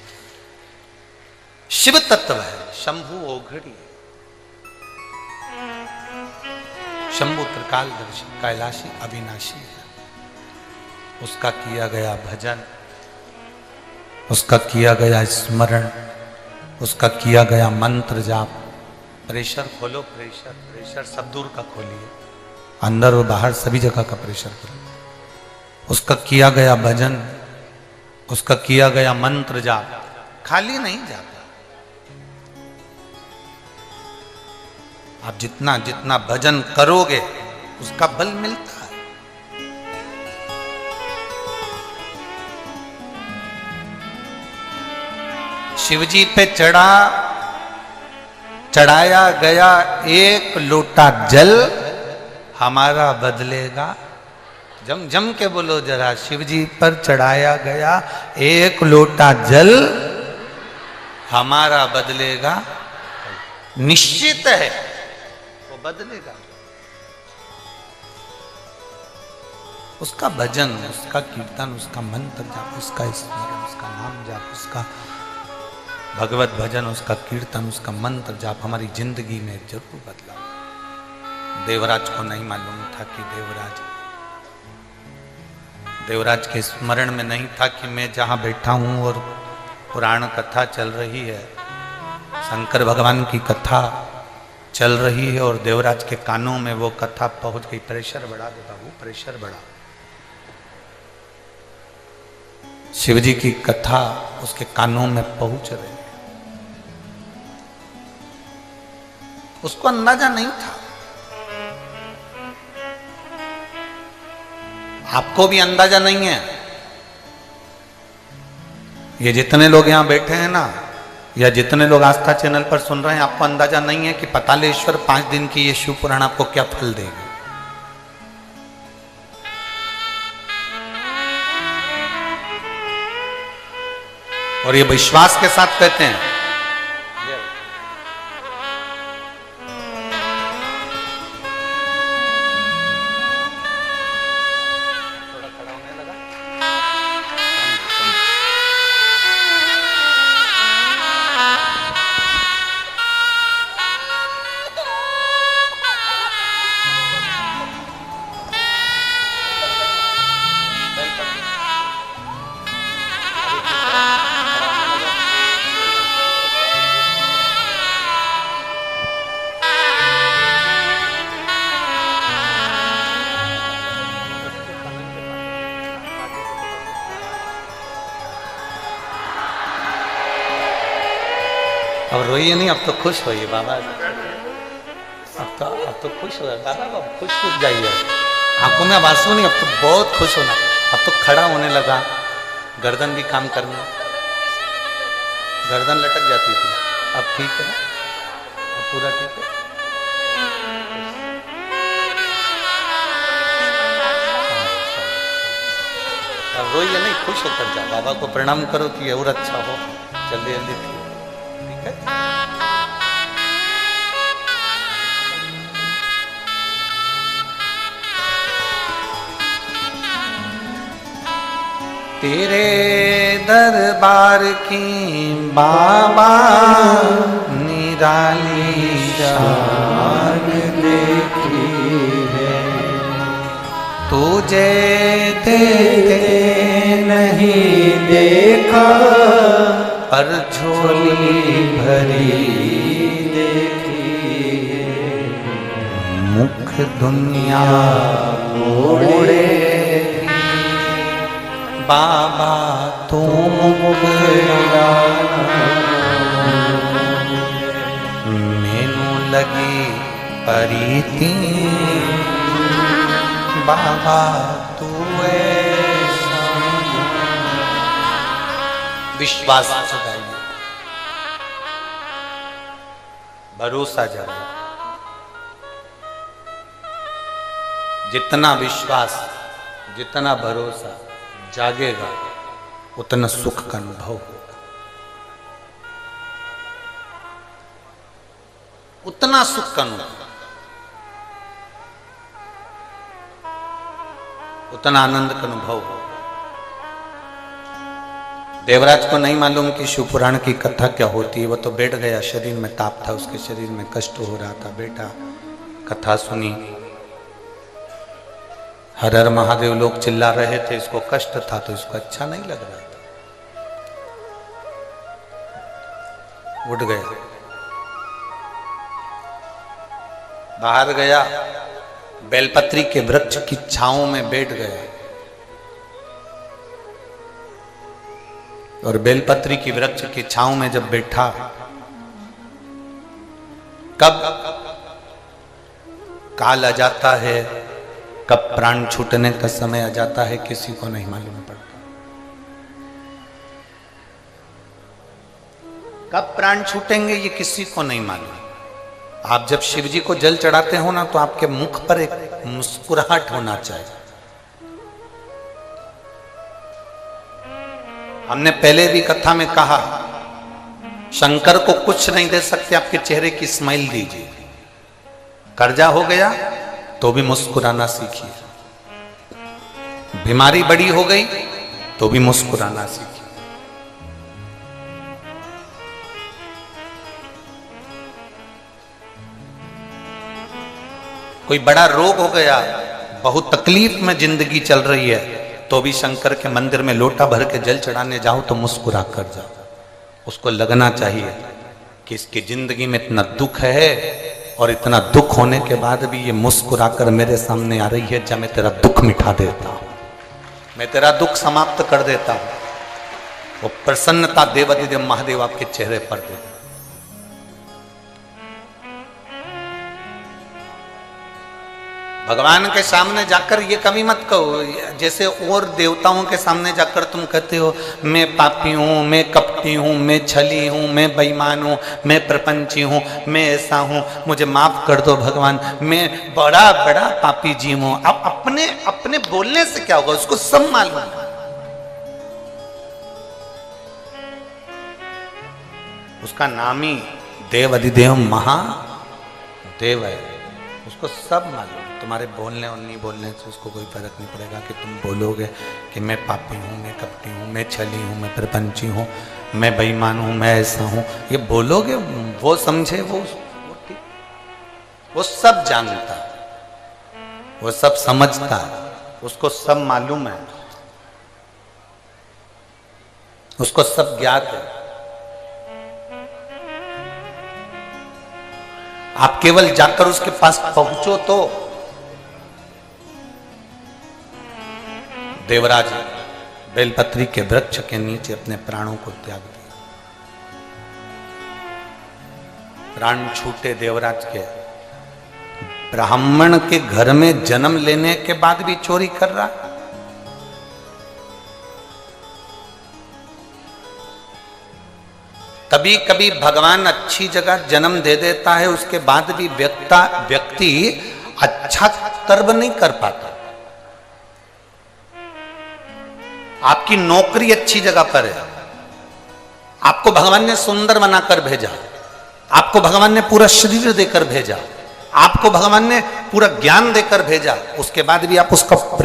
शिव तत्व है, शंभु ओघड़ी, शंभु त्रिकालदर्शी, कैलाशी, अविनाशी है। उसका किया गया भजन, उसका किया गया स्मरण, उसका किया गया मंत्र जाप। प्रेशर खोलो, प्रेशर प्रेशर सब दूर का खोलिए, अंदर और बाहर सभी जगह का प्रेशर खोलो। उसका किया गया भजन, उसका किया गया मंत्र जाप खाली नहीं जाता। आप जितना जितना भजन करोगे उसका बल मिलता है। शिवजी पे चढ़ाया गया एक लोटा जल हमारा बदलेगा। जम जम के बोलो जरा, शिवजी पर चढ़ाया गया एक लोटा जल हमारा बदलेगा। निश्चित है वो बदलेगा। उसका भजन, उसका कीर्तन, उसका मंत्र जाप, उसका स्मरण, उसका नाम जाप, उसका भगवत भजन, उसका कीर्तन, उसका मंत्र जाप हमारी जिंदगी में जरूर बदला। देवराज को नहीं मालूम था कि देवराज के स्मरण में नहीं था कि मैं जहां बैठा हूं और पुराण कथा चल रही है, शंकर भगवान की कथा चल रही है और देवराज के कानों में वो कथा पहुंच गई। प्रेशर बढ़ा दे बाबू, प्रेशर बढ़ा। शिवजी की कथा उसके कानों में पहुंच रही। उसको अंदाजा नहीं था। आपको भी अंदाजा नहीं है। ये जितने लोग यहां बैठे हैं ना, या जितने लोग आस्था चैनल पर सुन रहे हैं, आपको अंदाजा नहीं है कि पतालेश्वर 5 दिन की ये शिव पुराण आपको क्या फल देगा। और ये विश्वास के साथ कहते हैं। अब रोइए नहीं, अब तो खुश होइए बाबा। अब तो खुश हो बाबा, अब खुश जाइए। आंखों में आंसू नहीं, अब तो बहुत खुश होना। अब तो खड़ा होने लगा, गर्दन भी काम करना, गर्दन लटक जाती थी, अब ठीक है, अब पूरा ठीक है। अब रोइए नहीं, खुश होकर जा, बाबा को प्रणाम करो कि और अच्छा हो, जल्दी जल्दी ठीक है। तेरे दरबार की बाबा निराली
शान देखी है,
तुझे
तेरे नहीं देखा,
पर झोली
भरी देखी है।
मुख दुनिया
मोड़े
बाबा तू मुखड़ा मैनू लगी परीती बाबा तू ऐसा। विश्वास जगाइए, भरोसा जगाइए। जितना विश्वास, जितना भरोसा जागेगा, उतना सुख का अनुभव होगा। उतना सुख का अनुभव, उतना आनंद का अनुभव होगा। देवराज को नहीं मालूम कि शिवपुराण की कथा क्या होती है। वो तो बैठ गया, शरीर में ताप था, उसके शरीर में कष्ट हो रहा था। बेटा कथा सुनी, हर हर महादेव लोग चिल्ला रहे थे, इसको कष्ट था तो इसको अच्छा नहीं लग रहा था। उठ गया, बाहर गया, बेलपत्री के वृक्ष की छांव में बैठ गया और बेलपत्री की वृक्ष की छांव में जब बैठा, कब काल आ जाता है, कब प्राण छूटने का समय आ जाता है, किसी को नहीं मालूम पड़ता। कब प्राण छूटेंगे ये किसी को नहीं मालूम। आप जब शिव जी को जल चढ़ाते हो ना, तो आपके मुख पर एक मुस्कुराहट होना चाहिए। हमने पहले भी कथा में कहा, शंकर को कुछ नहीं दे सकते, आपके चेहरे की स्माइल दीजिए। कर्जा हो गया तो भी मुस्कुराना सीखिए, बीमारी बड़ी हो गई तो भी मुस्कुराना सीखिए। कोई बड़ा रोग हो गया, बहुत तकलीफ में जिंदगी चल रही है, तो भी शंकर के मंदिर में लोटा भर के जल चढ़ाने जाओ तो मुस्कुरा कर जाओ। उसको लगना चाहिए कि इसकी जिंदगी में इतना दुख है और इतना दुख होने के बाद भी ये मुस्कुरा कर मेरे सामने आ रही है। जब मैं तेरा दुख मिटा देता हूं, मैं तेरा दुख समाप्त कर देता हूं। वो प्रसन्नता देवाधिदेव महादेव आपके चेहरे पर देता। भगवान के सामने जाकर ये कभी मत कहो, जैसे और देवताओं के सामने जाकर तुम कहते हो मैं पापी हूँ, मैं कपटी हूँ, मैं छली हूँ, मैं बेईमान हूँ, मैं प्रपंची हूँ, मैं ऐसा हूँ, मुझे माफ कर दो भगवान, मैं बड़ा बड़ा पापी जीव हूँ। अब अपने अपने बोलने से क्या होगा, उसको सब मालूम है। उसका नाम ही देव अधिदेव महादेव है, उसको सब मालूम। तुम्हारे बोलने और नहीं बोलने से उसको कोई फर्क नहीं पड़ेगा कि तुम बोलोगे कि मैं पापी हूँ, मैं कपटी हूँ, मैं छली हूँ, मैं प्रपंची हूँ, मैं बेईमान हूँ, मैं ऐसा हूँ। ये बोलोगे, वो समझे, वो सब जानता, वो सब समझता, उसको सब मालूम है, उसको सब ज्ञात है। आप केवल जाकर उसके पास पहुंचो तो। देवराज बेलपत्री के वृक्ष के नीचे अपने प्राणों को त्याग दिया। प्राण छूटे देवराज के। ब्राह्मण के घर में जन्म लेने के बाद भी चोरी कर रहा। कभी कभी भगवान अच्छी जगह जन्म दे देता है, उसके बाद भी व्यक्ति अच्छा कर्म नहीं कर पाता। आपकी नौकरी अच्छी जगह पर है, आपको भगवान ने सुंदर बनाकर भेजा, आपको भगवान ने पूरा शरीर देकर भेजा, आपको भगवान ने पूरा ज्ञान देकर भेजा, उसके बाद भी आप उसका